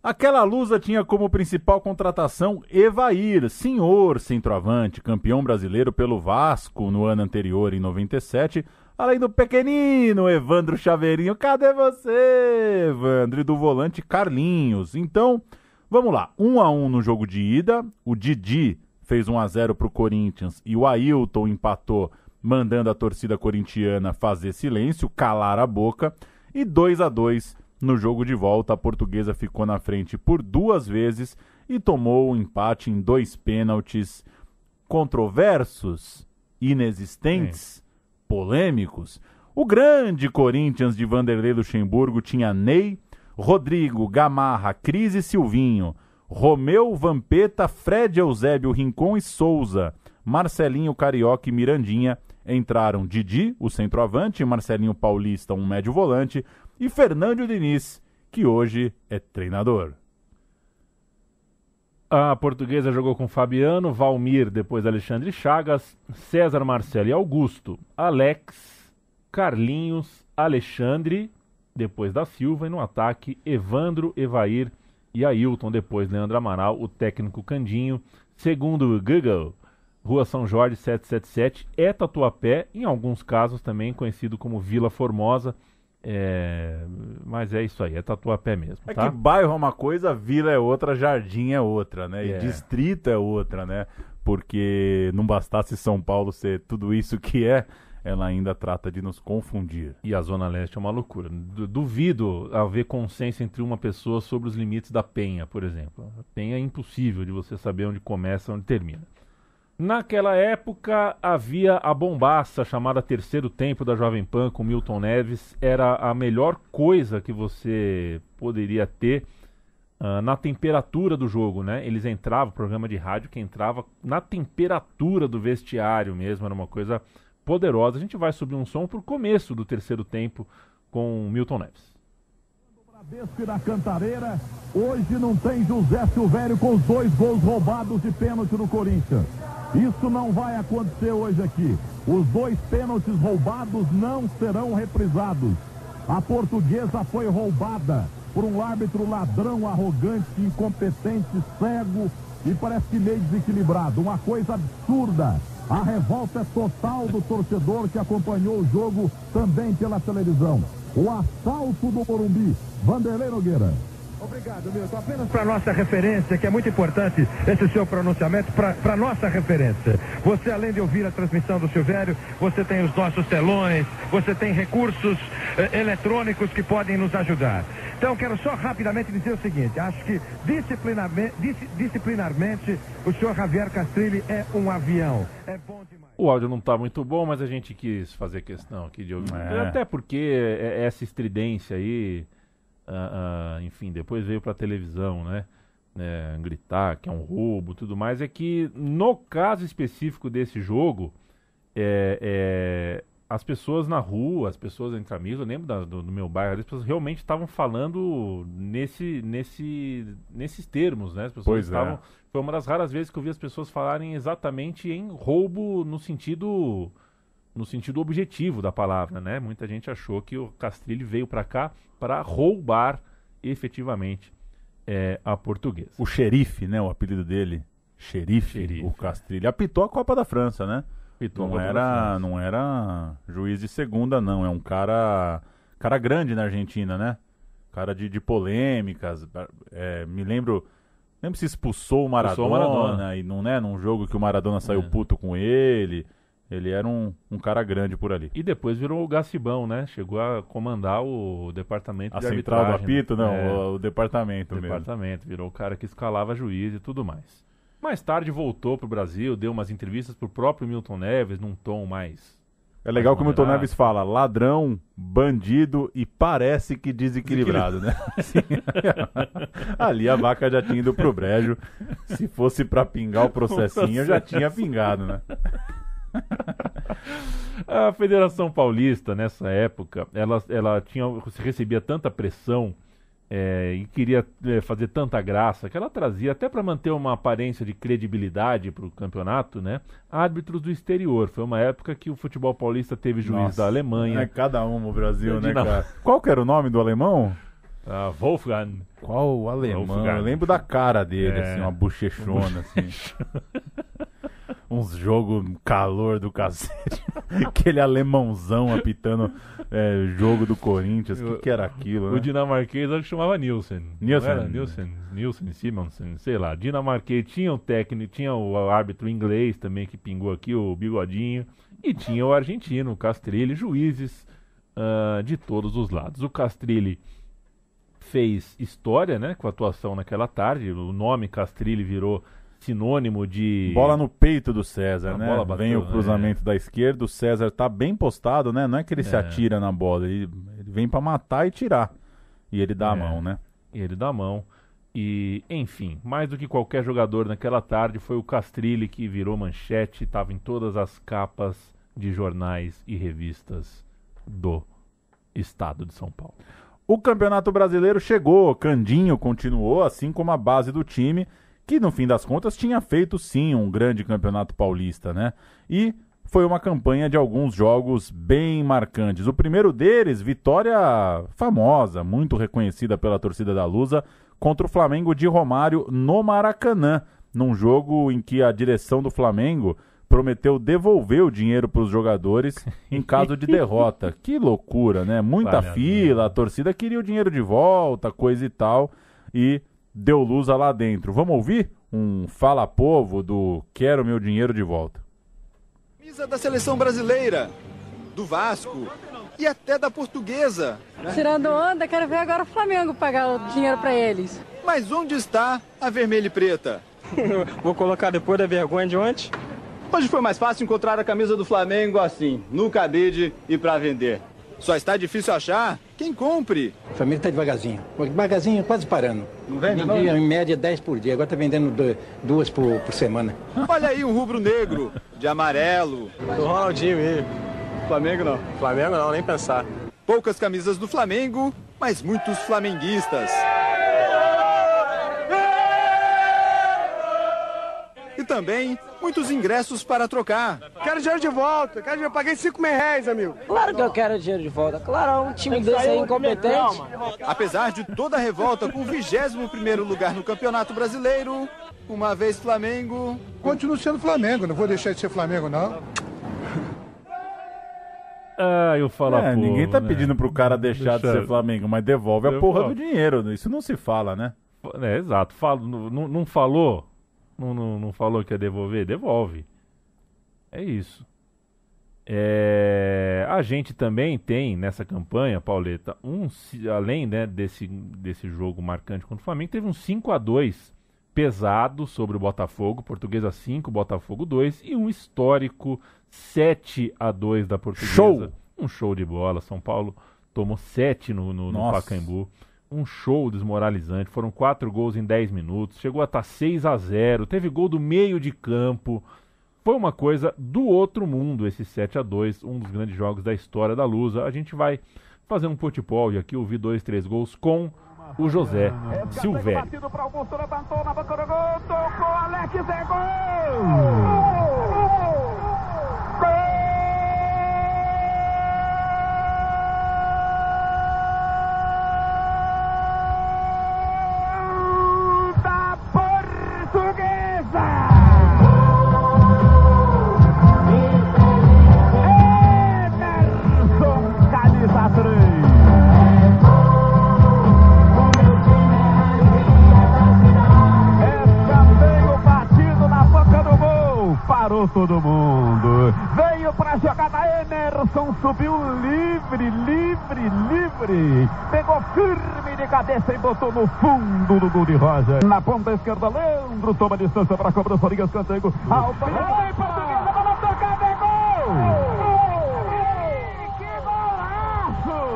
Speaker 3: Aquela Lusa tinha como principal contratação Evair, senhor centroavante, campeão brasileiro pelo Vasco no ano anterior, em 97. Além do pequenino Evandro Chaveirinho. Cadê você, Evandro? E do volante Carlinhos. Então, vamos lá. 1-1 no jogo de ida. O Didi fez 1-0 pro Corinthians e o Ailton empatou, mandando a torcida corintiana fazer silêncio, calar a boca. E 2-2 no jogo de volta. A Portuguesa ficou na frente por 2 vezes e tomou o empate em 2 pênaltis controversos, inexistentes, polêmicos. O grande Corinthians de Vanderlei Luxemburgo tinha Ney, Rodrigo, Gamarra, Cris e Silvinho, Romeu, Vampeta, Fred, Eusébio, Rincon e Souza, Marcelinho, Carioca e Mirandinha. Entraram Didi, o centroavante, Marcelinho Paulista, um médio volante, e Fernando Diniz, que hoje é treinador.
Speaker 2: A Portuguesa jogou com Fabiano, Valmir, depois Alexandre Chagas, César, Marcelo e Augusto, Alex, Carlinhos, Alexandre, depois da Silva, e no ataque Evandro, Evair e Ailton, depois Leandro Amaral, o técnico Candinho. Segundo o Google, Rua São Jorge 777 é Tatuapé, em alguns casos também conhecido como Vila Formosa. Mas é isso aí, é Tatuapé mesmo, tá?
Speaker 3: É que bairro é uma coisa, vila é outra, jardim é outra, né? E distrito é outra, né? Porque não bastasse São Paulo ser tudo isso que ela ainda trata de nos confundir.
Speaker 2: E a Zona Leste é uma loucura. Duvido haver consenso entre uma pessoa sobre os limites da Penha, por exemplo. A Penha é impossível de você saber onde começa e onde termina. Naquela época havia a bombaça chamada Terceiro Tempo da Jovem Pan com Milton Neves. Era a melhor coisa que você poderia ter na temperatura do jogo, né? Eles entravam, programa de rádio que entrava na temperatura do vestiário mesmo, era uma coisa poderosa. A gente vai subir um som pro começo do Terceiro Tempo com Milton Neves.
Speaker 9: Bradesco e da Cantareira, hoje não tem José Silvério com os 2 gols roubados de pênalti no Corinthians. Isso não vai acontecer hoje aqui. Os 2 pênaltis roubados não serão reprisados. A Portuguesa foi roubada por um árbitro ladrão, arrogante, incompetente, cego e parece que meio desequilibrado. Uma coisa absurda. A revolta é total do torcedor que acompanhou o jogo também pela televisão. O assalto do Morumbi. Vanderlei Nogueira.
Speaker 10: Obrigado, Milton. Apenas para nossa referência, que é muito importante esse seu pronunciamento, para nossa referência. Você, além de ouvir a transmissão do Silvério, você tem os nossos telões, você tem recursos eletrônicos que podem nos ajudar. Então, quero só rapidamente dizer o seguinte, acho que disciplinarmente o senhor Javier Castrilli é um avião. É bom demais.
Speaker 2: O áudio não está muito bom, mas a gente quis fazer questão aqui de ouvir. Até porque essa estridência aí... enfim, depois veio pra televisão, né? Gritar que é um roubo, tudo mais. É que no caso específico desse jogo, as pessoas na rua, as pessoas entre amigos, eu lembro do meu bairro, as pessoas realmente estavam falando nesses termos, né? As pessoas estavam. Foi uma das raras vezes que eu vi as pessoas falarem exatamente em roubo no sentido objetivo da palavra, né? Muita gente achou que o Castrilli veio para cá para roubar efetivamente a Portuguesa.
Speaker 3: O xerife, né? O apelido dele, xerife. O Castrilli apitou a Copa da França, né? Não era juiz de segunda, não. É um cara grande na Argentina, né? Cara de polêmicas. Me lembro se expulsou o Maradona. E não, né? Num jogo que o Maradona saiu puto com ele. Ele era um cara grande por ali.
Speaker 2: E depois virou o Gacibão, né? Chegou a comandar o departamento de
Speaker 3: arbitragem. A central do apito?
Speaker 2: Né?
Speaker 3: Não, o departamento mesmo.
Speaker 2: Virou o cara que escalava juiz e tudo mais. Mais tarde voltou pro Brasil, deu umas entrevistas pro próprio Milton Neves, num tom mais...
Speaker 3: É legal que o Milton Neves fala ladrão, bandido e parece que desequilibrado, né? Ali a vaca já tinha ido pro brejo. Se fosse pra pingar o processinho, já tinha pingado, né?
Speaker 2: A Federação Paulista, nessa época, ela recebia tanta pressão e queria fazer tanta graça que ela trazia, até para manter uma aparência de credibilidade para o campeonato, né? Árbitros do exterior. Foi uma época que o futebol paulista teve juiz da Alemanha.
Speaker 3: Cada um no Brasil, né, cara? Qual que era o nome do alemão?
Speaker 2: Wolfgang.
Speaker 3: Qual o alemão? Wolfgang. Eu lembro da cara dele, assim, uma bochechona, assim. Uns jogos calor do cacete. Aquele alemãozão apitando jogo do Corinthians. O que era aquilo, né?
Speaker 2: O dinamarquês acho que chamava Nielsen. Nielsen, Simonsen, sei lá. Dinamarquês tinha o técnico, tinha o árbitro inglês também que pingou aqui, o Bigodinho. E tinha o argentino, o Castrilli, juízes de todos os lados. O Castrilli fez história, né, com a atuação naquela tarde. O nome Castrilli virou sinônimo de...
Speaker 3: Bola no peito do César,
Speaker 2: a
Speaker 3: né?
Speaker 2: Bola bateu,
Speaker 3: vem o cruzamento da esquerda, o César tá bem postado, né? Não é que ele se atira na bola, ele vem pra matar e tirar. E ele dá a mão, né?
Speaker 2: E ele dá a mão. E, enfim, mais do que qualquer jogador naquela tarde, foi o Castrilli que virou manchete, estava em todas as capas de jornais e revistas do estado de São Paulo.
Speaker 3: O Campeonato Brasileiro chegou, Candinho continuou, assim como a base do time, que no fim das contas tinha feito sim um grande campeonato paulista, né? E foi uma campanha de alguns jogos bem marcantes. O primeiro deles, vitória famosa, muito reconhecida pela torcida da Lusa, contra o Flamengo de Romário no Maracanã, num jogo em que a direção do Flamengo prometeu devolver o dinheiro para os jogadores em caso de derrota. Que loucura, né? Muita fila, a torcida queria o dinheiro de volta, coisa e tal, e deu Lusa lá dentro. Vamos ouvir um Fala Povo do Quero Meu Dinheiro de Volta.
Speaker 4: Camisa da seleção brasileira, do Vasco e até da Portuguesa.
Speaker 11: Né? Tirando onda, quero ver agora o Flamengo pagar o dinheiro para eles.
Speaker 4: Mas onde está a vermelha e preta?
Speaker 12: Vou colocar depois da vergonha de ontem.
Speaker 13: Hoje foi mais fácil encontrar a camisa do Flamengo assim, no cabide e para vender.
Speaker 4: Só está difícil achar quem compre.
Speaker 14: A família está devagarzinho, quase parando.
Speaker 13: Não vende
Speaker 14: não? Em média 10 por dia, agora está vendendo 2 por semana.
Speaker 4: Olha aí um rubro-negro, de amarelo.
Speaker 12: Do Ronaldinho aí.
Speaker 13: Flamengo não.
Speaker 12: Flamengo não, nem pensar.
Speaker 4: Poucas camisas do Flamengo, mas muitos flamenguistas. E também muitos ingressos para trocar.
Speaker 12: Quero dinheiro de volta, eu paguei R$5.000, amigo.
Speaker 15: Claro que eu quero dinheiro de volta, claro, um time desse aí incompetente.
Speaker 4: Apesar de toda a revolta com o 21º lugar no Campeonato Brasileiro, uma vez Flamengo...
Speaker 16: Continuo sendo Flamengo, não vou deixar de ser Flamengo, não.
Speaker 2: Eu falo porra,
Speaker 3: ninguém tá
Speaker 2: né?
Speaker 3: pedindo pro cara deixar de ser Flamengo, mas devolve a porra do dinheiro, isso não se fala, né?
Speaker 2: Exato, não falou... Não falou que ia devolver? Devolve. É isso. A gente também tem nessa campanha, Pauleta, além, né, desse jogo marcante contra o Flamengo, teve um 5-2 pesado sobre o Botafogo, Portuguesa 5, Botafogo 2, e um histórico 7-2 da Portuguesa.
Speaker 3: Show!
Speaker 2: Um show de bola. São Paulo tomou 7 no Pacaembu. Um show desmoralizante, foram 4 gols em 10 minutos, chegou a estar 6-0, teve gol do meio de campo, foi uma coisa do outro mundo esse 7-2, um dos grandes jogos da história da Lusa. A gente vai fazer um potipólio aqui, ouvir 2, 3 gols com o José Silvério.
Speaker 6: Batido para Augusto, levantou na boca do gol, tocou, Alex, é gol! Parou todo mundo, veio pra jogada, Emerson subiu livre, pegou firme de cabeça e botou no fundo do gol de Roger. Na ponta esquerda, Leandro toma distância para a cobrança, liga escanteio, ao Portuguesa, bola tocada, é gol! Que golaço!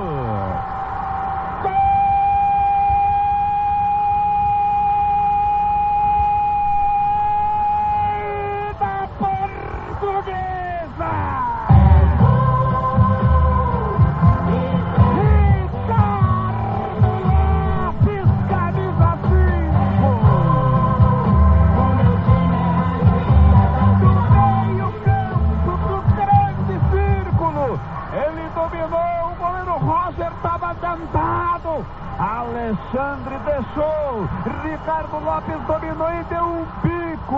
Speaker 6: Alexandre deixou, Ricardo Lopes dominou e deu um bico
Speaker 9: Chico.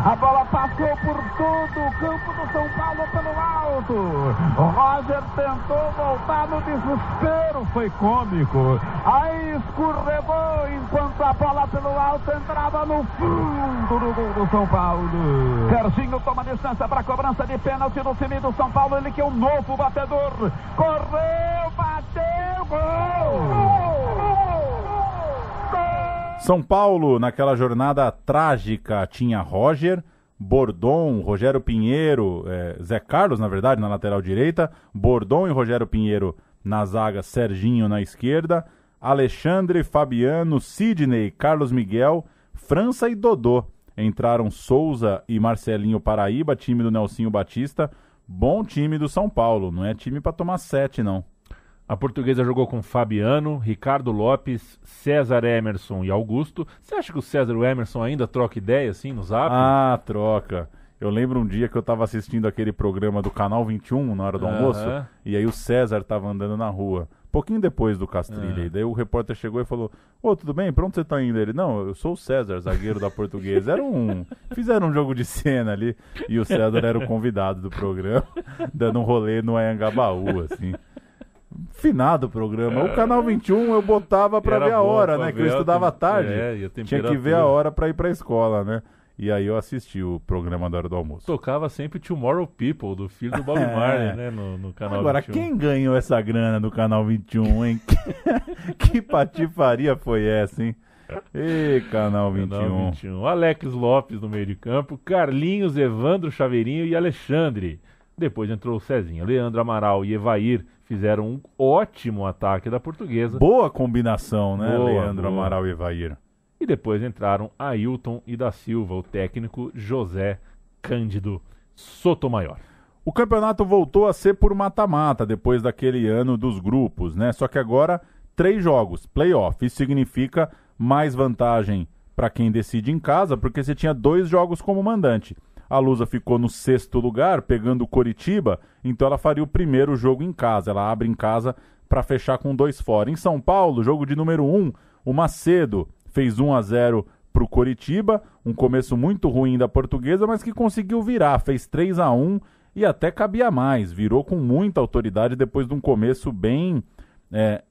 Speaker 9: A bola passou por todo o campo do São Paulo pelo alto. O Roger tentou voltar no desespero, foi cômico. Aí escorregou enquanto a bola pelo alto entrava no fundo do gol do São Paulo. Serginho toma distância para a cobrança de pênalti no time do São Paulo. Ele que é o novo batedor. Correu, bateu, gol!
Speaker 3: São Paulo, naquela jornada trágica, tinha Roger, Bordon, Rogério Pinheiro, Zé Carlos, na verdade, na lateral direita, Bordon e Rogério Pinheiro na zaga, Serginho na esquerda, Alexandre, Fabiano, Sidney, Carlos Miguel, França e Dodô. Entraram Souza e Marcelinho Paraíba, time do Nelsinho Batista. Bom time do São Paulo, não é time para tomar 7, não.
Speaker 2: A Portuguesa jogou com Fabiano, Ricardo Lopes, César Emerson e Augusto. Você acha que o César e o Emerson ainda trocam ideia assim no Zap?
Speaker 3: Ah, troca. Eu lembro um dia que eu tava assistindo aquele programa do Canal 21 na hora do almoço, e aí o César tava andando na rua, pouquinho depois do Castrilha, e daí o repórter chegou e falou: ô, tudo bem? Pra onde você tá indo? Ele: não, eu sou o César, zagueiro da Portuguesa. Fizeram um jogo de cena ali, e o César era o convidado do programa, dando um rolê no Anhangabaú, assim. Finado o programa. O Canal 21 eu botava pra ver a hora, né? Que eu estudava à tarde. Tinha que ver a hora pra ir pra escola, né? E aí eu assisti o programa da hora do almoço.
Speaker 2: Tocava sempre Tomorrow People, do filho do Bob Marley, né? No Canal
Speaker 3: Agora,
Speaker 2: 21.
Speaker 3: Quem ganhou essa grana do Canal 21, hein? Que patifaria foi essa, hein? Ê, Canal 21.
Speaker 2: Canal 21. Alex Lopes no meio de campo, Carlinhos, Evandro Chaveirinho e Alexandre. Depois entrou o Cezinha. Leandro Amaral e Evair fizeram um ótimo ataque da Portuguesa.
Speaker 3: Boa combinação, né?
Speaker 2: Boa,
Speaker 3: Leandro Amaral e Evair.
Speaker 2: E depois entraram Ailton e da Silva, o técnico José Cândido Sotomayor.
Speaker 3: O campeonato voltou a ser por mata-mata depois daquele ano dos grupos, né? Só que agora 3 jogos, playoff. Isso significa mais vantagem para quem decide em casa, porque você tinha 2 jogos como mandante. A Lusa ficou no 6º lugar, pegando o Coritiba, então ela faria o primeiro jogo em casa. Ela abre em casa para fechar com 2 fora. Em São Paulo, jogo de número 1, o Macedo fez 1-0 para o Coritiba, um começo muito ruim da Portuguesa, mas que conseguiu virar, fez 3-1 e até cabia mais, virou com muita autoridade depois de um começo bem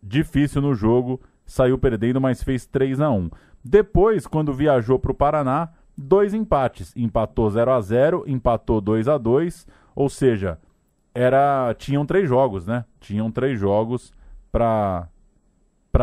Speaker 3: difícil no jogo, saiu perdendo, mas fez 3-1. Depois, quando viajou para o Paraná, 2 empates, empatou 0-0, empatou 2-2, ou seja, tinham 3 jogos, né? Tinham 3 jogos para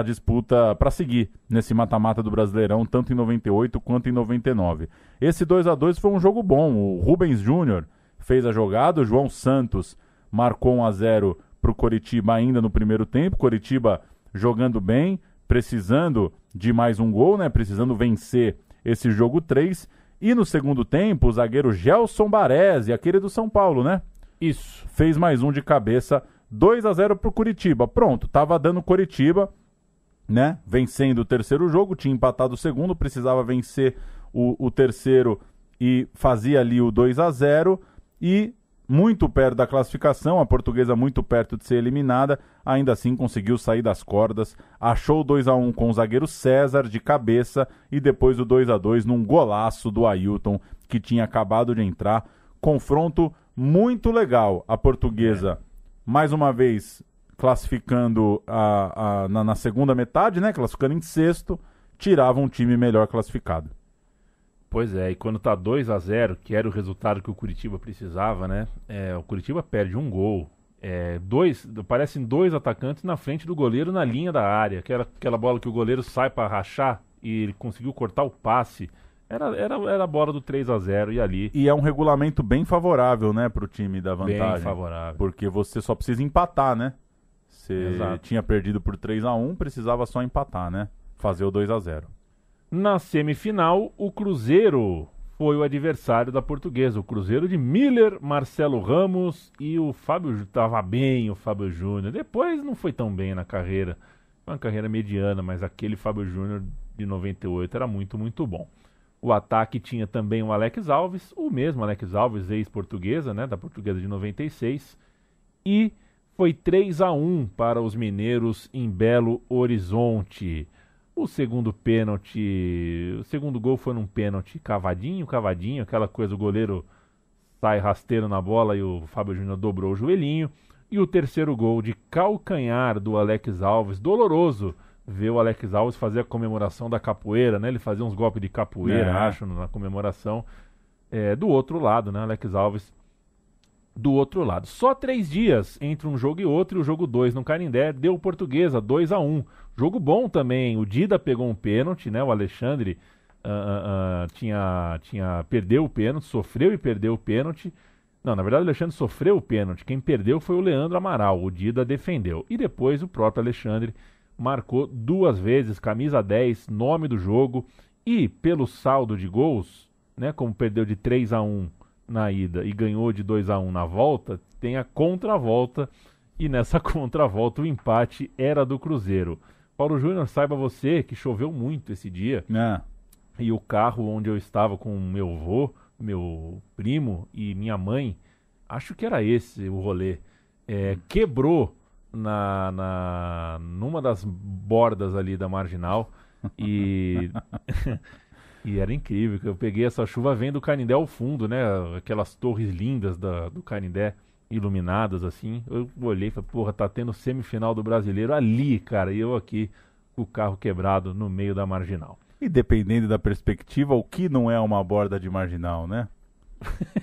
Speaker 3: disputa, para seguir nesse mata-mata do Brasileirão, tanto em 98 quanto em 99. Esse 2-2 foi um jogo bom, o Rubens Júnior fez a jogada, o João Santos marcou 1-0 para o Coritiba ainda no primeiro tempo, Coritiba jogando bem, precisando de mais um gol, né? Precisando vencer esse jogo 3, e no segundo tempo o zagueiro Gelson Baresi, aquele do São Paulo, né?
Speaker 2: Isso.
Speaker 3: Fez mais um de cabeça, 2-0 pro Coritiba. Pronto, tava dando Coritiba, né? Vencendo o terceiro jogo, tinha empatado o segundo, precisava vencer o terceiro e fazia ali o 2-0, e muito perto da classificação, a Portuguesa muito perto de ser eliminada, ainda assim conseguiu sair das cordas, achou o 2-1 com o zagueiro César de cabeça e depois o 2-2 num golaço do Ailton, que tinha acabado de entrar. Confronto muito legal. A Portuguesa, mais uma vez, classificando na segunda metade, né? Classificando em 6º, tirava um time melhor classificado.
Speaker 2: Pois é, e quando tá 2-0, que era o resultado que o Coritiba precisava, né? O Coritiba perde um gol. Parecem 2 atacantes na frente do goleiro na linha da área. Aquela bola que o goleiro sai para rachar e ele conseguiu cortar o passe. Era a bola do 3-0 e ali...
Speaker 3: E é um regulamento bem favorável, né, pro time da vantagem.
Speaker 2: Bem favorável.
Speaker 3: Porque você só precisa empatar, né? Você
Speaker 2: Exato.
Speaker 3: tinha perdido por 3-1, precisava só empatar, né? Fazer o 2-0.
Speaker 2: Na semifinal, o Cruzeiro foi o adversário da Portuguesa. O Cruzeiro de Miller, Marcelo Ramos e o Fábio... Estava bem o Fábio Júnior. Depois não foi tão bem na carreira. Foi uma carreira mediana, mas aquele Fábio Júnior de 98 era muito, muito bom. O ataque tinha também o Alex Alves, o mesmo Alex Alves, ex-portuguesa, né, da Portuguesa de 96. E foi 3-1 para os mineiros em Belo Horizonte. O segundo gol foi num pênalti cavadinho, aquela coisa, o goleiro sai rasteiro na bola e o Fábio Júnior dobrou o joelhinho. E o terceiro gol de calcanhar do Alex Alves, doloroso ver o Alex Alves fazer a comemoração da capoeira, né? Ele fazia uns golpes de capoeira, acho, na comemoração. Do outro lado, né? Alex Alves do outro lado. Só 3 dias entre um jogo e outro, e o jogo 2 no Canindé deu Portuguesa, 2-1. Jogo bom também, o Dida pegou um pênalti, né? O Alexandre perdeu o pênalti, sofreu e perdeu o pênalti. Não, na verdade o Alexandre sofreu o pênalti, quem perdeu foi o Leandro Amaral, o Dida defendeu. E depois o próprio Alexandre marcou 2 vezes, camisa 10, nome do jogo, e pelo saldo de gols, né, como perdeu de 3-1 na ida e ganhou de 2-1 na volta, tem a contravolta, e nessa contravolta o empate era do Cruzeiro. Paulo Júnior, saiba você que choveu muito esse dia, e o carro onde eu estava com o meu avô, meu primo e minha mãe, acho que era esse o rolê, quebrou numa das bordas ali da Marginal, e e era incrível, que eu peguei essa chuva vendo o Canindé ao fundo, né, aquelas torres lindas do Canindé iluminadas assim. Eu olhei e falei, porra, tá tendo semifinal do Brasileiro ali, cara, e eu aqui com o carro quebrado no meio da Marginal.
Speaker 3: E dependendo da perspectiva, o que não é uma borda de Marginal, né?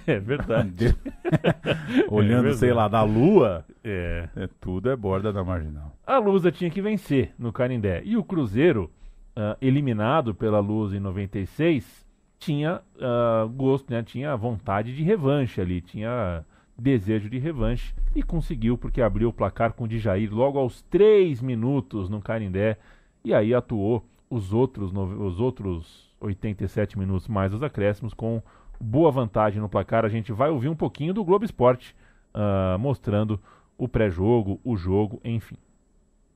Speaker 2: É verdade.
Speaker 3: Olhando, sei lá, da Lua, tudo é borda da Marginal.
Speaker 2: A Lusa tinha que vencer no Canindé. E o Cruzeiro, eliminado pela Lusa em 96, tinha gosto, né? Tinha vontade de revanche ali, tinha desejo de revanche. E conseguiu, porque abriu o placar com o Djair logo aos 3 minutos no Canindé. E aí atuou os outros 87 minutos mais os acréscimos com boa vantagem no placar. A gente vai ouvir um pouquinho do Globo Esporte mostrando o pré-jogo, o jogo, enfim.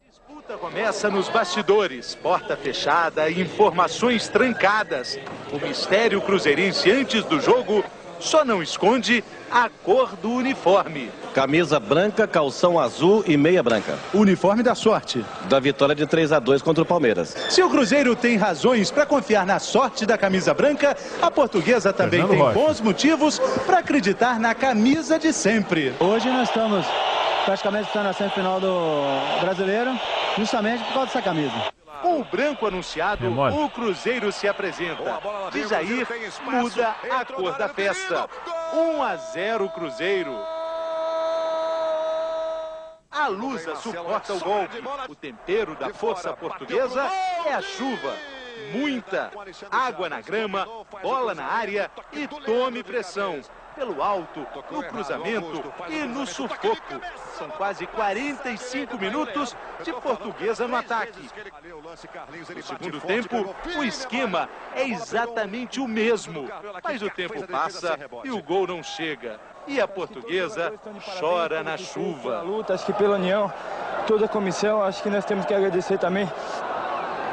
Speaker 17: A disputa começa nos bastidores, porta fechada, informações trancadas. O mistério cruzeirense antes do jogo só não esconde a cor do uniforme.
Speaker 18: Camisa branca, calção azul e meia branca.
Speaker 17: Uniforme da sorte.
Speaker 18: Da vitória de 3-2 contra o Palmeiras.
Speaker 17: Se o Cruzeiro tem razões para confiar na sorte da camisa branca, a Portuguesa também tem bons motivos para acreditar na camisa de sempre.
Speaker 19: Hoje nós estamos praticamente na semifinal do Brasileiro, justamente por causa dessa camisa.
Speaker 17: Com o branco anunciado, o Cruzeiro se apresenta. Djair muda a cor da festa. 1-0 Cruzeiro. A Lusa suporta o golpe. O tempero da força portuguesa é a chuva. Muita água na grama, bola na área e tome pressão. Pelo alto, no cruzamento e no sufoco. São quase 45 minutos de Portuguesa no ataque. No segundo tempo, o esquema é exatamente o mesmo. Mas o tempo passa e o gol não chega. E a Portuguesa chora na chuva.
Speaker 19: Acho que pela união, toda a comissão, acho que nós temos que agradecer também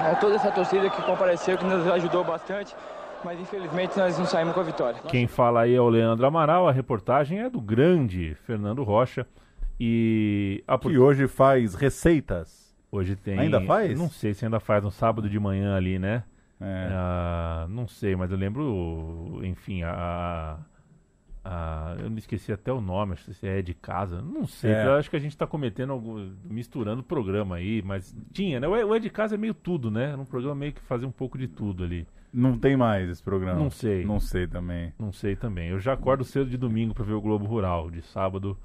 Speaker 19: a toda essa torcida que compareceu, que nos ajudou bastante. Mas infelizmente nós não saímos com a vitória.
Speaker 2: Quem fala aí é o Leandro Amaral, a reportagem é do grande Fernando Rocha. E
Speaker 3: hoje faz receitas.
Speaker 2: Hoje tem.
Speaker 3: Ainda faz?
Speaker 2: Não sei se ainda faz, no sábado de manhã ali, né? Não sei, mas eu lembro, enfim, eu me esqueci até o nome, acho que é de casa, não sei, eu acho que a gente está misturando o programa aí, mas tinha, né? O É de Casa é meio tudo, né? Era um programa meio que fazia um pouco de tudo ali.
Speaker 3: Não tem mais esse programa?
Speaker 2: Não sei.
Speaker 3: Não sei também.
Speaker 2: Não sei também. Eu já acordo cedo de domingo para ver o Globo Rural, de sábado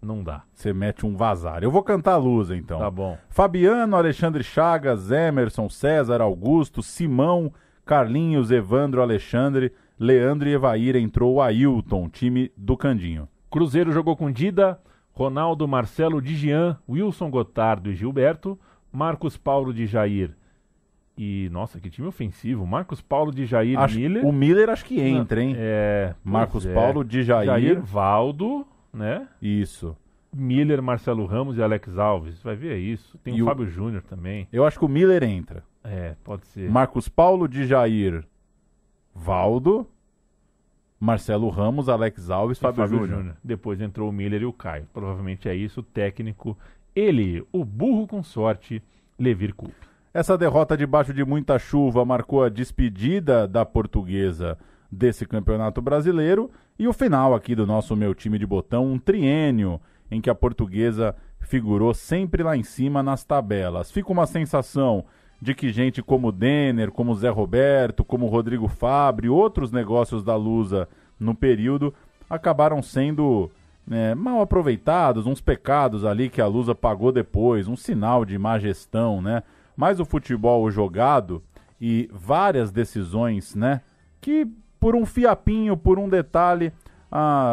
Speaker 2: não dá.
Speaker 3: Você mete um vazar. Eu vou cantar a Lusa, então.
Speaker 2: Tá bom.
Speaker 3: Fabiano, Alexandre Chagas, Emerson, César, Augusto, Simão, Carlinhos, Evandro, Alexandre, Leandro e Evair. Entrou o Ailton, time do Candinho.
Speaker 2: Cruzeiro jogou com Dida, Ronaldo, Marcelo, Digian, Wilson Gotardo e Gilberto, Marcos Paulo de Jair. E, nossa, que time ofensivo. Marcos Paulo de Jair, Miller.
Speaker 3: O Miller acho que entra, hein? Marcos Paulo de Jair.
Speaker 2: Valdo, né?
Speaker 3: Isso.
Speaker 2: Miller, Marcelo Ramos e Alex Alves. Vai ver isso. Tem o Fábio Júnior também.
Speaker 3: Eu acho que o Miller entra.
Speaker 2: Pode ser.
Speaker 3: Marcos Paulo de Jair, Valdo, Marcelo Ramos, Alex Alves, Fábio Júnior.
Speaker 2: Depois entrou o Miller e o Caio. Provavelmente é isso. O técnico, ele, o burro com sorte, Levir Coupe.
Speaker 3: Essa derrota debaixo de muita chuva marcou a despedida da Portuguesa desse Campeonato Brasileiro e o final aqui do nosso Meu Time de Botão, um triênio em que a Portuguesa figurou sempre lá em cima nas tabelas. Fica uma sensação de que gente como Denner, como Zé Roberto, como Rodrigo Fabre, outros negócios da Lusa no período acabaram sendo mal aproveitados, uns pecados ali que a Lusa pagou depois, um sinal de má gestão, né? Mas o futebol jogado e várias decisões, né, que por um fiapinho, por um detalhe,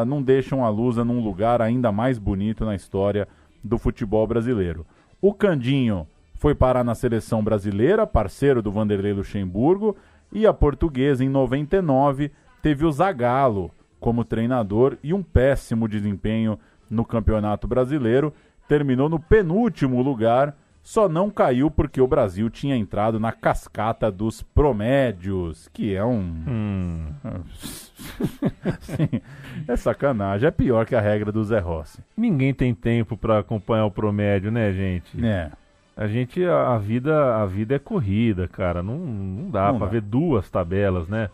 Speaker 3: não deixam a Lusa num lugar ainda mais bonito na história do futebol brasileiro. O Candinho foi parar na seleção brasileira, parceiro do Vanderlei Luxemburgo, e a Portuguesa, em 99, teve o Zagallo como treinador e um péssimo desempenho no Campeonato Brasileiro. Terminou no penúltimo lugar, só não caiu porque o Brasil tinha entrado na cascata dos promédios, que é Sim, é sacanagem, é pior que a regra do Zé Rossi.
Speaker 2: Ninguém tem tempo para acompanhar o promédio, né, gente? A vida é corrida, cara, não dá para ver duas tabelas, né?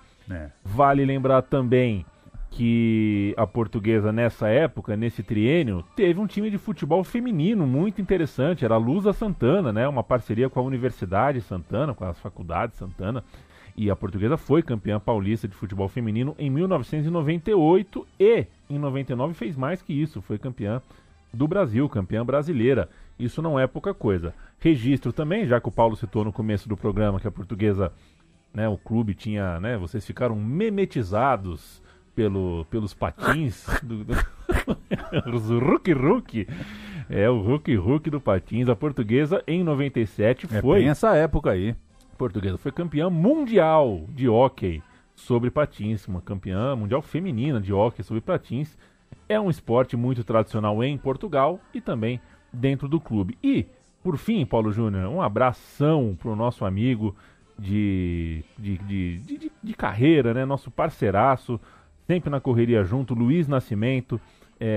Speaker 2: Vale lembrar também que a Portuguesa nessa época, nesse triênio, teve um time de futebol feminino muito interessante, era a Lusa Santana, né? Uma parceria com a Universidade Santana, com as faculdades Santana, e a Portuguesa foi campeã paulista de futebol feminino em 1998 e em 99 fez mais que isso, foi campeã do Brasil, campeã brasileira. Isso não é pouca coisa. Registro também, já que o Paulo citou no começo do programa que a Portuguesa, né, o clube tinha, né, vocês ficaram memetizados pelos patins os Hulk. O Hulk do patins. A Portuguesa em 97 foi...
Speaker 3: Tem essa época aí.
Speaker 2: A Portuguesa foi campeã mundial de hóquei sobre patins, uma campeã mundial feminina de hóquei sobre patins. É um esporte muito tradicional em Portugal e também dentro do clube. E, por fim, Paulo Júnior, um abração pro nosso amigo de carreira, né? Nosso parceiraço, sempre na correria junto, Luiz Nascimento,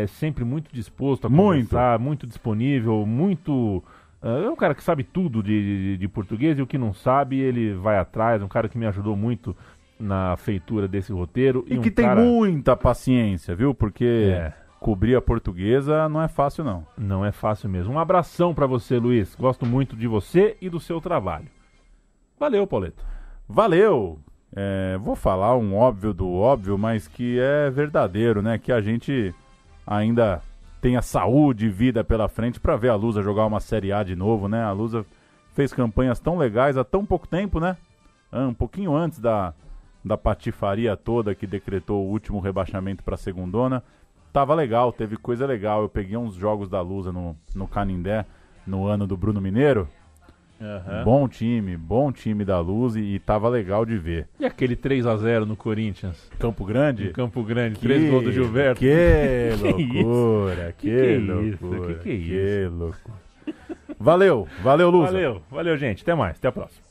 Speaker 2: sempre muito disposto a conversar, muito disponível, muito... é um cara que sabe tudo de português e o que não sabe, ele vai atrás, um cara que me ajudou muito na feitura desse roteiro.
Speaker 3: E que tem muita paciência, viu? Porque cobrir a Portuguesa não é fácil, não.
Speaker 2: Não é fácil mesmo. Um abração pra você, Luiz. Gosto muito de você e do seu trabalho. Valeu, Pauleto.
Speaker 3: Valeu! Vou falar um óbvio do óbvio, mas que é verdadeiro, né? Que a gente ainda tenha saúde e vida pela frente para ver a Lusa jogar uma Série A de novo, né? A Lusa fez campanhas tão legais há tão pouco tempo, né? Um pouquinho antes da patifaria toda que decretou o último rebaixamento para a segundona. Tava legal, teve coisa legal. Eu peguei uns jogos da Lusa no Canindé, no ano do Bruno Mineiro. Bom time da Luz e tava legal de ver.
Speaker 2: E aquele 3-0 no Corinthians?
Speaker 3: Campo Grande?
Speaker 2: No Campo Grande, 3 gols do Gilberto.
Speaker 3: Que loucura, que loucura.
Speaker 2: Que loucura.
Speaker 3: Valeu, Luz.
Speaker 2: Valeu, gente, até mais, até a próxima.